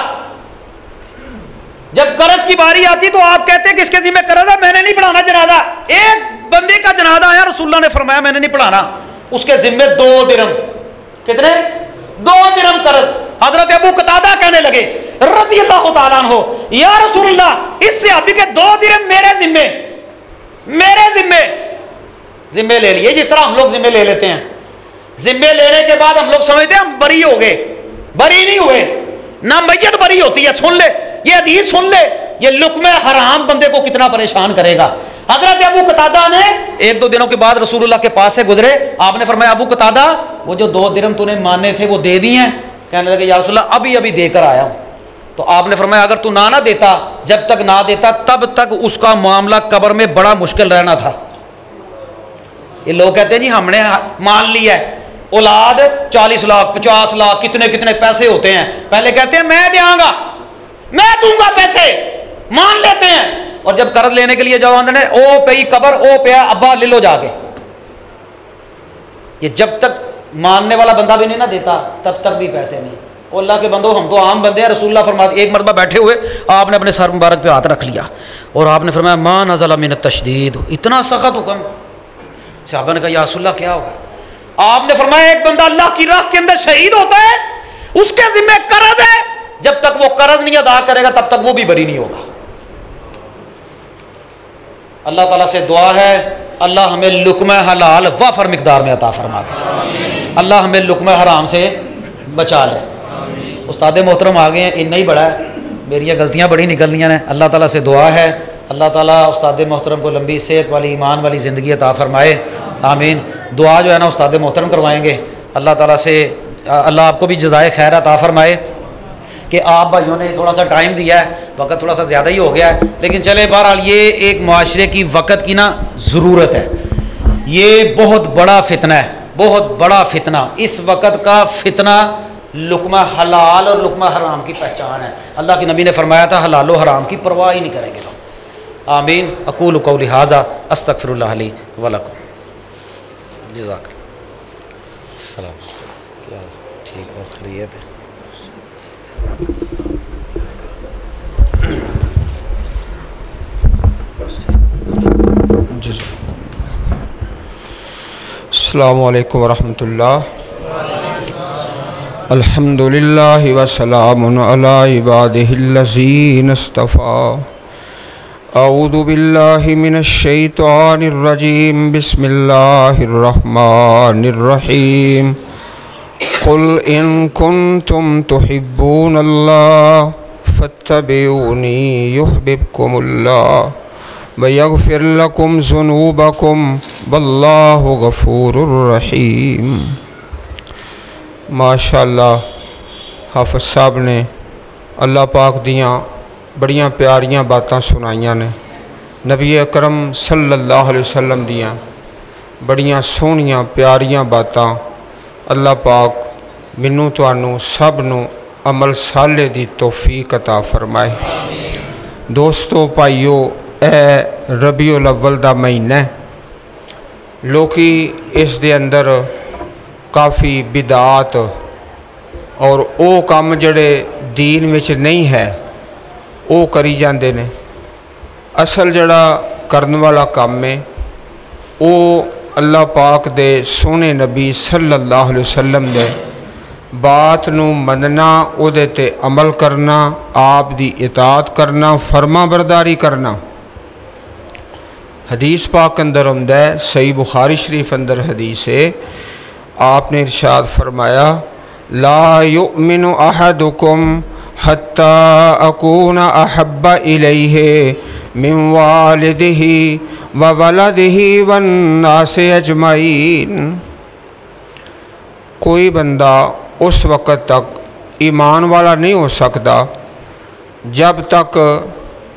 जब कर्ज की बारी आती तो आप कहते किसके जिम्मे कर्ज है, मैंने नहीं पढ़ाना जनाजा। एक बंदे का जनाजा आया, रसूलुल्लाह ने फरमाया मैंने नहीं पढ़ाना, उसके जिम्मे 2 दिरहम, कितने? 2 दिरहम कर्ज। हजरत अबू कतादा कहने लगे रज़ी अल्लाह तआला अन्हु, या रसूलल्लाह इससे अभी के 2 दिरहम मेरे जिम्मे जिम्मे ले लिए, जिस तरह हम लोग जिम्मे ले लेते हैं। जिम्मे लेने के बाद हम लोग समझते हैं हम बरी हो गए, बरी नहीं हुए ना, मैयत बरी होती है। सुन ले ये हदीस, सुन ले, ये लुक्मे हराम बंदे को कितना परेशान करेगा। हजरत अबू कतादा ने 1-2 दिनों के बाद रसूलुल्लाह के पास से गुजरे, आपने फरमाया अबू कतादा वो जो 2 दिरहम तूने माने थे वो दे दिए हैं? कहने लगे या रसूलुल्लाह अभी अभी देकर आया हूँ। तो आपने फरमाया अगर तू ना देता, जब तक ना देता तब तक उसका मामला कब्र में बड़ा मुश्किल रहना था। ये लोग कहते हैं जी हमने मान लिया है, औलाद 40 लाख 50 लाख कितने कितने पैसे होते हैं, पहले कहते हैं मैं देंगा मैं दूंगा पैसे, मान लेते हैं, और जब कर्ज लेने के लिए जाओ आंदने ओ पे कबर ओ पे अब्बा ले लो जाके। ये जब तक मानने वाला बंदा भी नहीं ना देता तब तक भी पैसे नहीं। अल्लाह के बंदो हम तो आम बंदे हैं। रसूलुल्लाह फरमाते एक मरतबा बैठे हुए आपने अपने सर मुबारक पे हाथ रख लिया और आपने फरमाया मा नज़ला मिन तशदीद, इतना सख्त हुक्म। साहबा ने कहा या रसूलुल्लाह क्या होगा? आपने फरमाया एक बंदा अल्लाह की राह के अंदर शहीद होता है, उसके जिम्मे कर्ज है, जब तक वो कर्ज नहीं अदा करेगा तब तक वो भी बरी नहीं होगा। अल्लाह ताला से दुआ है अल्लाह हमें लुक्मा हलाल वाफर मिकदार में अता फरमा दे, अल्लाह हमें लुक्मा हराम से बचा ले। उस्ताद मोहतरम आ गए हैं, इतना ही बड़ा है, मेरियाँ गलतियाँ बड़ी निकलनियाँ हैं। अल्लाह ताला से दुआ है अल्लाह ताला उस्ताद मोहतरम को लंबी सेहत वाली ईमान वाली ज़िंदगी अता फरमाए, आमीन। दुआ जो है ना उस्ताद मोहतरम करवाएंगे। अल्लाह ताला से अल्लाह आपको भी जज़ाए खैर अता फरमाए कि आप भाइयों ने थोड़ा सा टाइम दिया है, वक़्त थोड़ा सा ज़्यादा ही हो गया है, लेकिन चले बहरहाल ये एक माशरे की वक़्त की ना ज़रूरत है। ये बहुत बड़ा फितना है, बहुत बड़ा फितना। इस वक़्त का फितना लुक्मा हलाल और लुक्मा हराम की पहचान है। अल्लाह के नबी ने फरमाया था हलाल और हराम की परवाह ही नहीं करेंगे लोग। आमीन। अकूलु कौली हाज़ा अस्तगफिरुल्लाह ली व लकुम। जज़ाकल्लाह। सलाम। ठीक और खैरियत है? अस्सलामु अलैकुम वरहमतुल्लाह। अल्हम्दुलिल्लाहि व सलामुन अला इबादिहिल्लज़ीना इस्तफ़ा। अऊज़ु बिल्लाहि मिनश शैतानिर रजीम। बिस्मिल्लाहिर रहमानिर रहीम। कुल इन कुन्तुम तुहिब्बूनल्लाह फत्तबिऊनी युहब्बुकुमुल्लाह व यग़फ़िर लकुम ज़ुनूबकुम वल्लाहु गफ़ूरुर रहीम। माशाअल्लाह हाफ़िज़ साहब ने अल्लाह पाक दियाँ बड़ियाँ प्यारियाँ बातां सुनाइयाँ ने। नबी अकरम सल्लल्लाहु अलैहि वसल्लम दियाँ बड़ियाँ सोहनियाँ प्यारियाँ बातां अल्लाह पाक मैनू तुहानू सब नू अमल साले दी तौफीक अता फरमाए। दोस्तों भाईओ ए रबीउल अव्वल दा महीना है, लोकी इस दे अंदर काफ़ी बिदात और वो काम जड़े दीन विच नहीं है वो करी जाते ने। असल जड़ा करन वाला काम है वो अल्लाह पाक दे सोहने नबी सल्लल्लाहु अलैहि वसल्लम दे बात नू मनना, उहदे ते अमल करना, आप दी इताअत करना, फरमा बरदारी करना। हदीस पाक अंदर हुंदा है, सही बुखारी शरीफ अंदर हदीस है, आपने इरशाद फरमाया ला युमिनु अहदुकुम हत्ता अकूना अहब्बा इलैहि मिन वालिदिही व वलदिही वन्नासि अजमईन। कोई बंदा उस वक़्त तक ईमान वाला नहीं हो सकता जब तक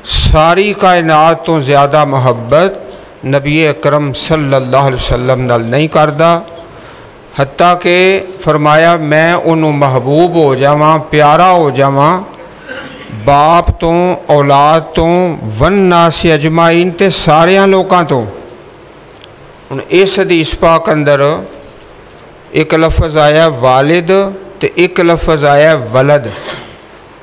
सारी कायनात तो ज़्यादा मोहब्बत नबी अकरम सल्लल्लाहु अलैहि वसल्लम नाल नहीं करता। हत्ता के फरमाया मैं उन्होंने महबूब हो जावां, प्यारा हो जावां, बाप तो औलाद तो वन्नास अजमाइन ते सारियां लोगों तो। हुण इस हदीस पाक अंदर एक लफ्ज़ आया वालिद ते एक लफ्ज़ आया वलद।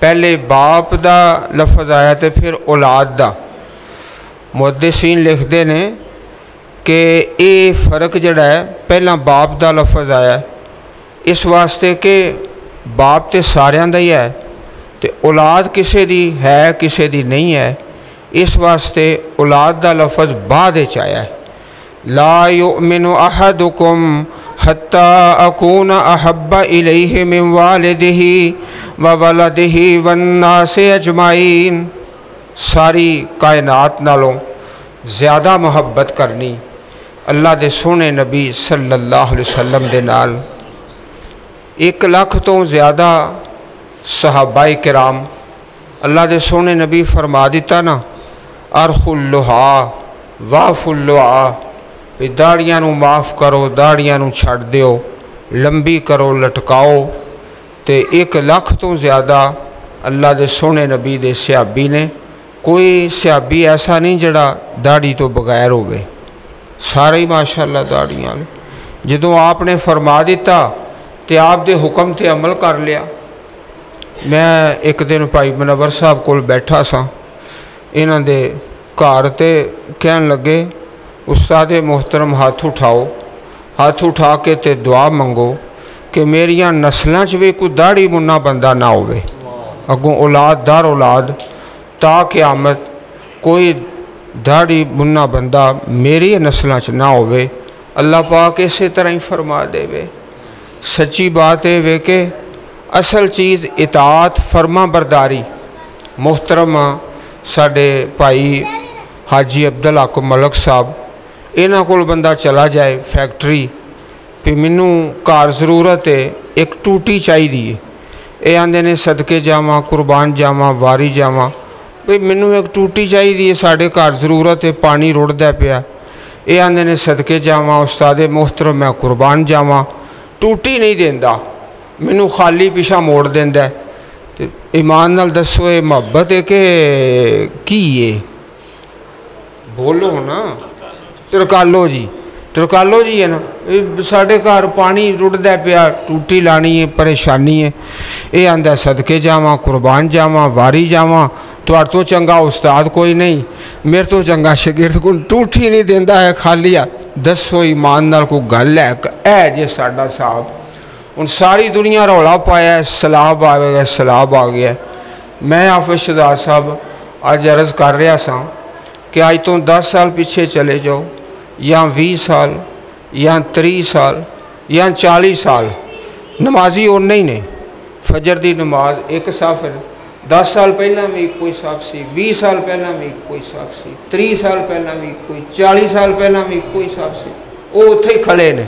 पहले बाप दा लफ्ज़ आया तो फिर औलाद दा। मुहद्दिसीन लिखते ने कि ये फ़र्क जड़ा है, पहला बाप दा लफ्ज़ आया इस वास्ते कि बाप तो सारियां दा ही है तो औलाद किसे दी है किसे दी नहीं है, इस वास्ते औलाद दा लफ्ज़ बाद विच आया है। ला युमिनु अहदुकुम हत्ता अकूना अहब्बा इलैहि मिन वालिदिही व वलदिही वन्नासि अजमाइन। सारी कायनात नालों ज़्यादा मुहब्बत करनी अल्लाह दे सोने नबी सल्लल्लाहु अलैहि वसल्लम दे नाल। 1 लाख तो ज़्यादा सहाबाए किराम अल्लाह दे सोने नबी फरमा दिता ना, अरखुल्लुहा वाफुल्लुहा, दाड़ियां नू माफ़ करो, दाड़ियां नू छड़ दिओ, लंबी करो, लटकाओ। तो 1 लाख तो ज़्यादा अल्लाह दे सोने नबी दे सहाबी ने, कोई सहाबी ऐसा नहीं जड़ा दाड़ी तो बगैर होवे, सारे ही माशाअल्लाह दाड़ियां। जदों आपने फरमा दिता तो आप दे हुक्म ते अमल कर लिया। मैं एक दिन भाई मनवर साहब कोल बैठा सा, इन्हां दे घर ते कहन लगे उस्ताद मोहतरम हाथ उठाओ, हाथ उठा के ते दुआ मंगो कि मेरिया नस्लों च भी कोई दाढ़ी मुन्ना बंदा ना होवे, अगों औलाद दर औलाद ता क़यामत कोई दाढ़ी मुन्ना बंदा मेरी नस्लों च ना होवे। अल्लाह पाक इसे तरह ही फरमा देवे। सच्ची बात है वे कि असल चीज़ इताअत फरमा बरदारी। मोहतरम साडे भाई हाजी अब्दुल हक मलक साहब, इन्हां कोल बंदा चला जाए फैक्ट्री भी मैनू घर जरूरत है, एक टूटी चाहिए, ये आंदे ने सदके जावां, कुर्बान जावां, वारी जावां, भाई मैनू एक टूटी चाहिए, साढ़े घर जरूरत है, पानी रुड़दा पिया, ये आंदे ने सदके जावां, उस्ताद मोहतरम मैं कुर्बान जावां, टूटी नहीं देंदा, मैनू खाली पिछा मोड़ देंदा। ते ईमान नाल दसो ये मुहब्बत है कि की है? बोलो ना, तरकालो जी, तरकालो जी है ना, साढ़े घर पानी रुड़दा पिया, टूटी लानी है, परेशानी है, ये आंदा सदके जावां, कुर्बान जावां, वारी जावां, तुहाडे तो चंगा उस्ताद कोई नहीं, मेरे तो चंगा शागिर्द कोई टूटी नहीं देंदा है, खाली आ। दसो ईमान नाल कोई गल है जे साडा साहब हुण सारी दुनिया रौला पाया, सैलाब आ गया, सैलाब आ गया। मैं हाफिज़ शहजाद साहब अज अर्ज़ कर रहा सा कि अज तो 10 साल पिछे चले जाओ, या 20 साल, या 30 साल, या 40 साल, नमाजी उन्ने ही ने। फजर की नमाज एक साफ है, 10 साल पहला भी कोई साफ सी, 20 साल पहला भी कोई साफ सी, 30 साल पहला भी कोई, 40 साल पहला भी कोई साफ सी, वो उत्थे ही खड़े ने।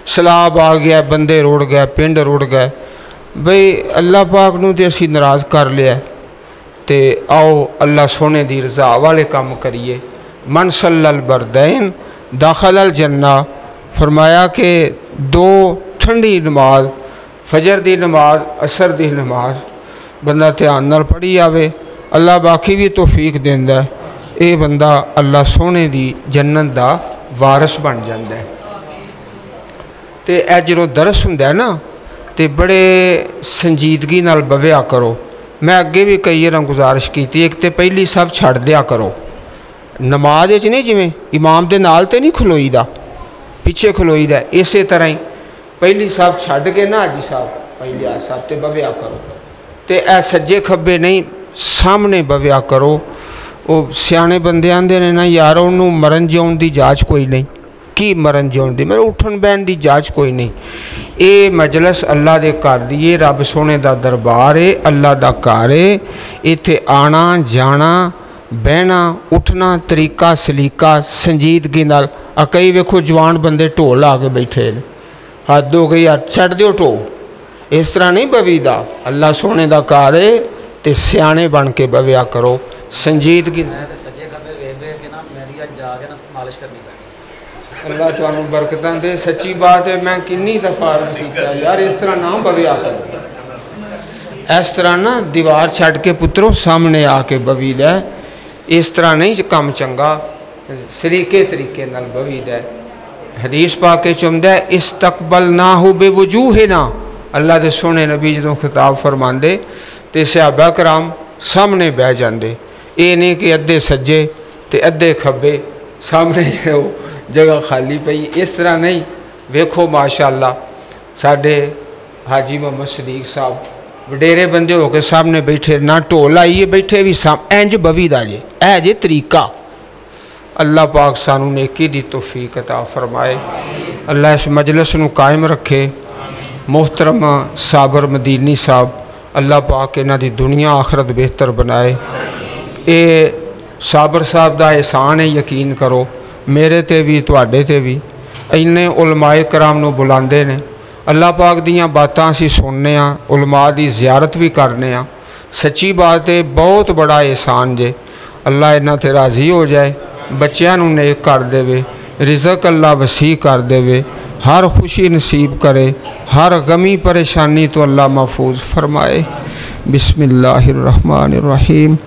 सैलाब आ गया, बंदे रुड़ गए, पिंड रुड़ गए, बई अल्लाह पाक नूं ते असीं नाराज़ कर लिया। तो आओ अल्लाह सोने दी रज़ा वाले काम करिए। मन सल्लल बरदैन दाखिलल जन्ना, फरमाया कि 2 ठंडी नमाज, फजर की नमाज, असर की नमाज बंदा ध्यान नाल पढ़ी आवे, अल्लाह बाकी भी तौफीक देंदा, ये बंदा अल्लाह सोने दी जन्नत दा वारस बन जाता है। तो यह जो दरस हुंदा ना, तो बड़े संजीदगी नाल बव्या करो। मैं अगे भी कई बार गुजारिश की, एक तो पहली सब छड़ दिया करो, नमाज च नहीं, जिमें इमाम दे नाल ते नहीं खलोईदा, पिछे खलोईदा, इस तरह ही पहली सब छड़ के ना हाजी साहब पहले आ साहब तो बव्या करो, तो यह सज्जे खब्बे नहीं सामने बव्या करो। वो सियाने बंदे आंदे ने ना यार उन्होंने मरन जिउण की जाँच कोई नहीं, की मरन जिउण की, मेरे उठन बहन की जाँच कोई नहीं। ये मजलस अल्लाह के घर दी है, रब सोने का दरबार है, अल्लाह का घर है, इत्थे आना जाना बहना उठना तरीका सलीका संजीदगी नाल। कई वेखो जवान बंदे ढोल ला के बैठे ने, हद हो गई, हद छड़ दिओ ढोल, इस तरह नहीं बवीदा। अल्लाह सोने का घर है, तो सियाने बन के बव्या करो, संजीदगी। अल्लाह तुहानू बरकतां दे। सच्ची बात है, मैं किन्नी दफा अर्ज किया यार इस तरह ना बव्या कर, इस तरह ना दीवार छड़ के पुत्रों सामने आके बवीद है, इस तरह नहीं काम चंगा, सलीके तरीके नाल बवीद है। हदीस पाके चुमदा है इस्तकबल ना हो बेवजूह ना, अल्लाह दे सोने नबी जो खिताब फरमाते तो सहाबा कराम सामने बह जाते, ये नहीं कि अद्धे सज्जे तो अद्धे खब्बे सामने जो जगह खाली पई, इस तरह नहीं। वेखो माशाअल्लाह साडे हाजी मोहम्मद सदीक साहब वडेरे बंदे होकर सामने बैठे, ना ढोल आइए बैठे भी इंज बवीदा जे, ऐ जे तरीका। अल्लाह पाक सानू नेकी दी तौफीक अता फरमाए, अल्लाह इस मजलिस नू कायम रखे। मोहतरम साबर मदीनी साहब, अल्लाह पाक इन्हां दी दुनिया आखरत बेहतर बनाए, ये साबर साहब का एहसान है, यकीन करो मेरे ते भी तुहाडे ते भी। इन्ने उलमाए कराम नूं बुलांदे ने, अल्लाह पाक दियां बातां असीं सुनने आ, उलमा दी ज़ियारत भी करने आ। सच्ची बात है, बहुत बड़ा एहसान जे। अल्लाह इन्हां ते राज़ी हो जाए, बच्चियां नूं नेक कर देवे, रिज़क अल्लाह वसी कर देवे, हर खुशी नसीब करे, हर गमी परेशानी तो अल्लाह महफूज फरमाए। बिस्मिल्लाहिर्रहमानिर्रहीम।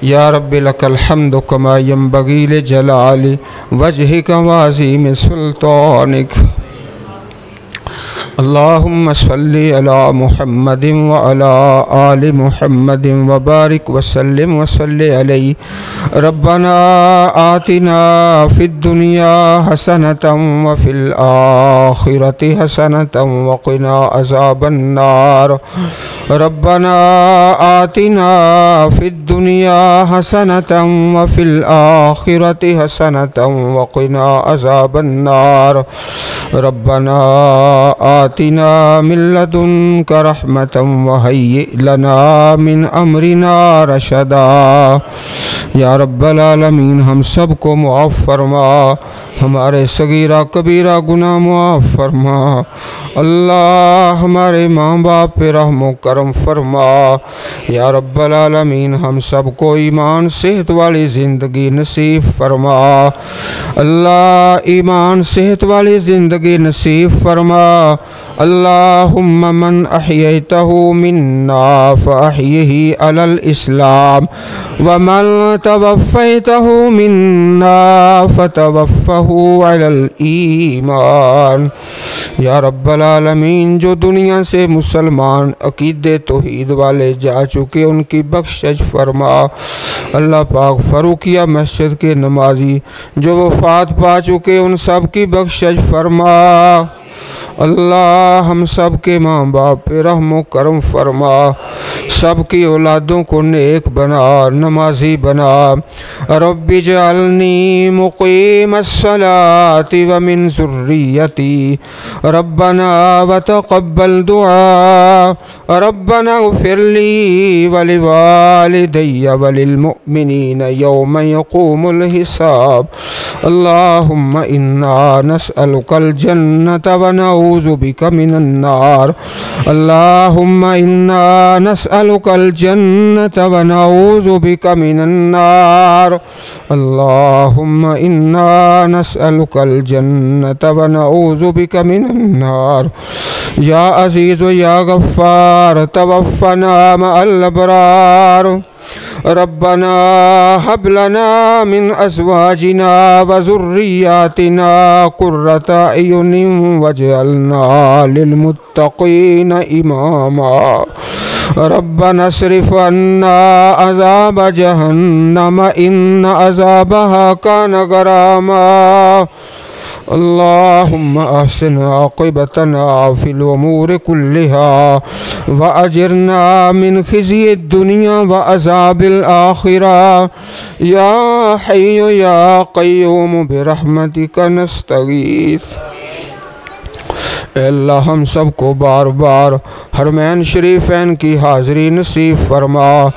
या रब्बी लकल हम्दु कमा यंबगी लिजलाली वजहिका व अज़ीमि सुल्तानिक। अल्लाहुम्मा सल्लि अला मुहम्मदिन व अला आलि मुहम्मदिन व बारिक व सल्लिम व सल्लि अलैहि। रब्बना आतिना फिद दुनिया हसनतम व फिल आखिरति हसनतम व क़िना अज़ाबन नार। रब्बना आतिना फिद दुनिया हसनतम व फिल आखिरति हसनतम व क़िना अज़ाबन नार। रब्बना आतिना मिन लदुनका रहमतम व हय्यि लना मिन अमरिना रशदा। या रब्बल आलमीन, हम सब को मुआफ़ फरमा, हमारे सगीरा कबीरा गुनाह मुआफ़ फरमा। अल्लाह हमारे माँ बाप पे रहमो करम फरमा। या रब्बल आलमीन, हम सब को ईमान सेहत वाली ज़िंदगी नसीब फरमा। अल्लाह ईमान सेहत वाली ज़िंदगी नसीब फरमा। अल्लाहुम्मा मन अहयैतहु मिन्ना फ़अहयिही अलल इस्लाम व मन तवफ़्फ़ैतहु मिन्ना फ़तवफ़्फ़हु अलल ईमान। या रब्बल आलमीन, जो दुनिया से मुसलमान अक़ीदे तौहीद वाले जा चुके उनकी बख्शिश फरमा। अल्लाह पाक फ़ारूक़िया मस्जिद के नमाजी जो वफ़ात पा चुके उन सब की बख्शिश फरमा। अल्लाह हम सब के माँ बाप पे रहमो करम फरमा, सब की औलादों को नेक बना, नमाजी बना। रब्बि जअलनी मुक़ीमस्सलाति व मिन ज़ुर्रियती रब्बना व तक़ब्बल दुआ। रब्बना इग़फ़िरली व लिवालिदैया व लिलमुअ्मिनीन यौम यक़ूमुल हिसाब। अल्लाहुम्मा इन्ना नस्अलुकल जन्नत व नऊज़ु बिका मिनन नार। अल्लाहुम्मा इन्ना नस्अलुकल जन्नत व नऊज़ु बिका मिनन नार। अल्लाहुम्मा इन्ना नस्अलुकल जन्नत व नऊज़ु बिका मिनन नार। या अज़ीज़ु या गफ़्फ़ार तवफ़्फ़ना मअल अबरार। रब्बना हब लना मिन अज़वाजिना व ज़ुर्रिय्यातिना क़ुर्रता अयुनिन वजअलना लिलमुत्तक़ीन इमामा। रब्बना अस्रिफ़ अन्ना अज़ाब जहन्नम इन्न अज़ाबहा कान गरामा। अल्लाहुम्मा अहसिन आक़िबतना फ़िल उमूरि कुल्लिहा व अजिरना मिन ख़िज़्यि दुनिया व अज़ाबिल आख़िरा। या हय्यु या क़य्यूम बिरहमतिका नस्तगीथ। अल्लाह हम सब को बार बार हरमैन शरीफ़ैन की हाज़री नसीब फरमा।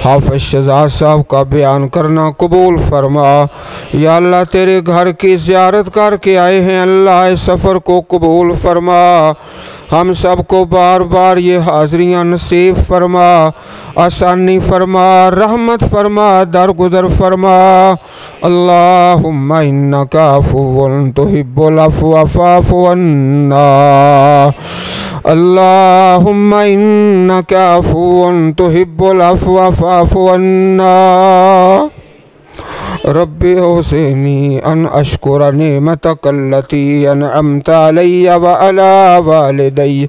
हाफ़िज़ शहज़ाद साहब का बयान करना कबूल फरमा। या अल्लाह तेरे घर की ज़ियारत करके आए हैं, अल्लाह इस सफ़र को कबूल फरमा। हम सब को बार बार ये हाज़रियाँ नसीब फरमा, आसानी फरमा, रहमत फरमा, दरगुदर फरमा। अल्लाहुम्मा इन्नका अफ़ुव्वुन तुहिब्बुल अफ़्व फ़अफ़ु अन्ना। अल्लाहुम्मा इन्नका अफ़ुव्वुन तुहिब्बुल अफ़्व फ़अफ़ु अन्ना। रब्बि औज़िनी अन अश्कुरा निअमतकल्लती अनअमत अलैया व अला वालिदैया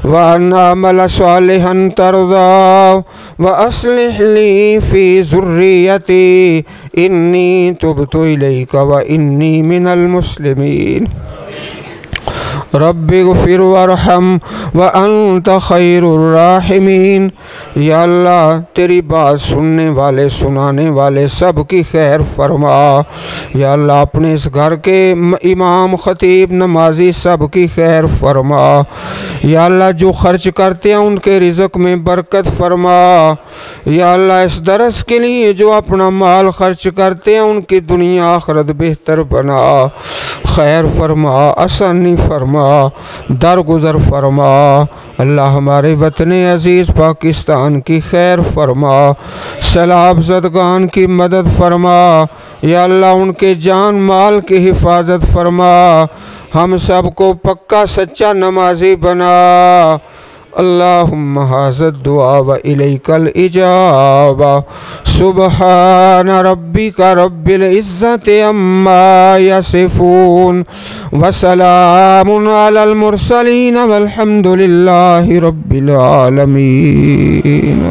व अन अअमला सालिहन तर्दा व अस्लिह ली फ़ी ज़ुर्रियती इन्नी तुब्तु इलैका व इन्नी मिनल मुस्लिमीन। रब्बिग़फ़िर वरहम व अंत खैरुर राहिमीन। या अल्लाह तेरी बात सुनने वाले सुनाने वाले सब की खैर फरमा। या अल्लाह अपने इस घर के इमाम ख़तीब नमाजी सब की खैर फरमा। या अल्लाह जो खर्च करते हैं उनके रिज़्क़ में बरकत फरमा। या अल्लाह इस दरस के लिए जो अपना माल खर्च करते हैं उनकी दुनिया आखिरत बेहतर बना, खैर फरमा, आसानी फरमा, दरगुजर फरमा। अल्लाह हमारे वतन अज़ीज़ पाकिस्तान की खैर फरमा, सैलाब ज़दगान की मदद फरमा। या अल्लाह उनके जान माल की हिफाजत फरमा। हम सब को पक्का सच्चा नमाजी बना। अल्लाहुम्मा हाज़ा दुआ व इलैकल इजाबा। सुब्हान रब्बिका रब्बिल इज़्ज़ति अम्मा यसिफ़ून व सलामुन अलल मुरसलीन वल्हम्दुलिल्लाहि रब्बिल आलमीन।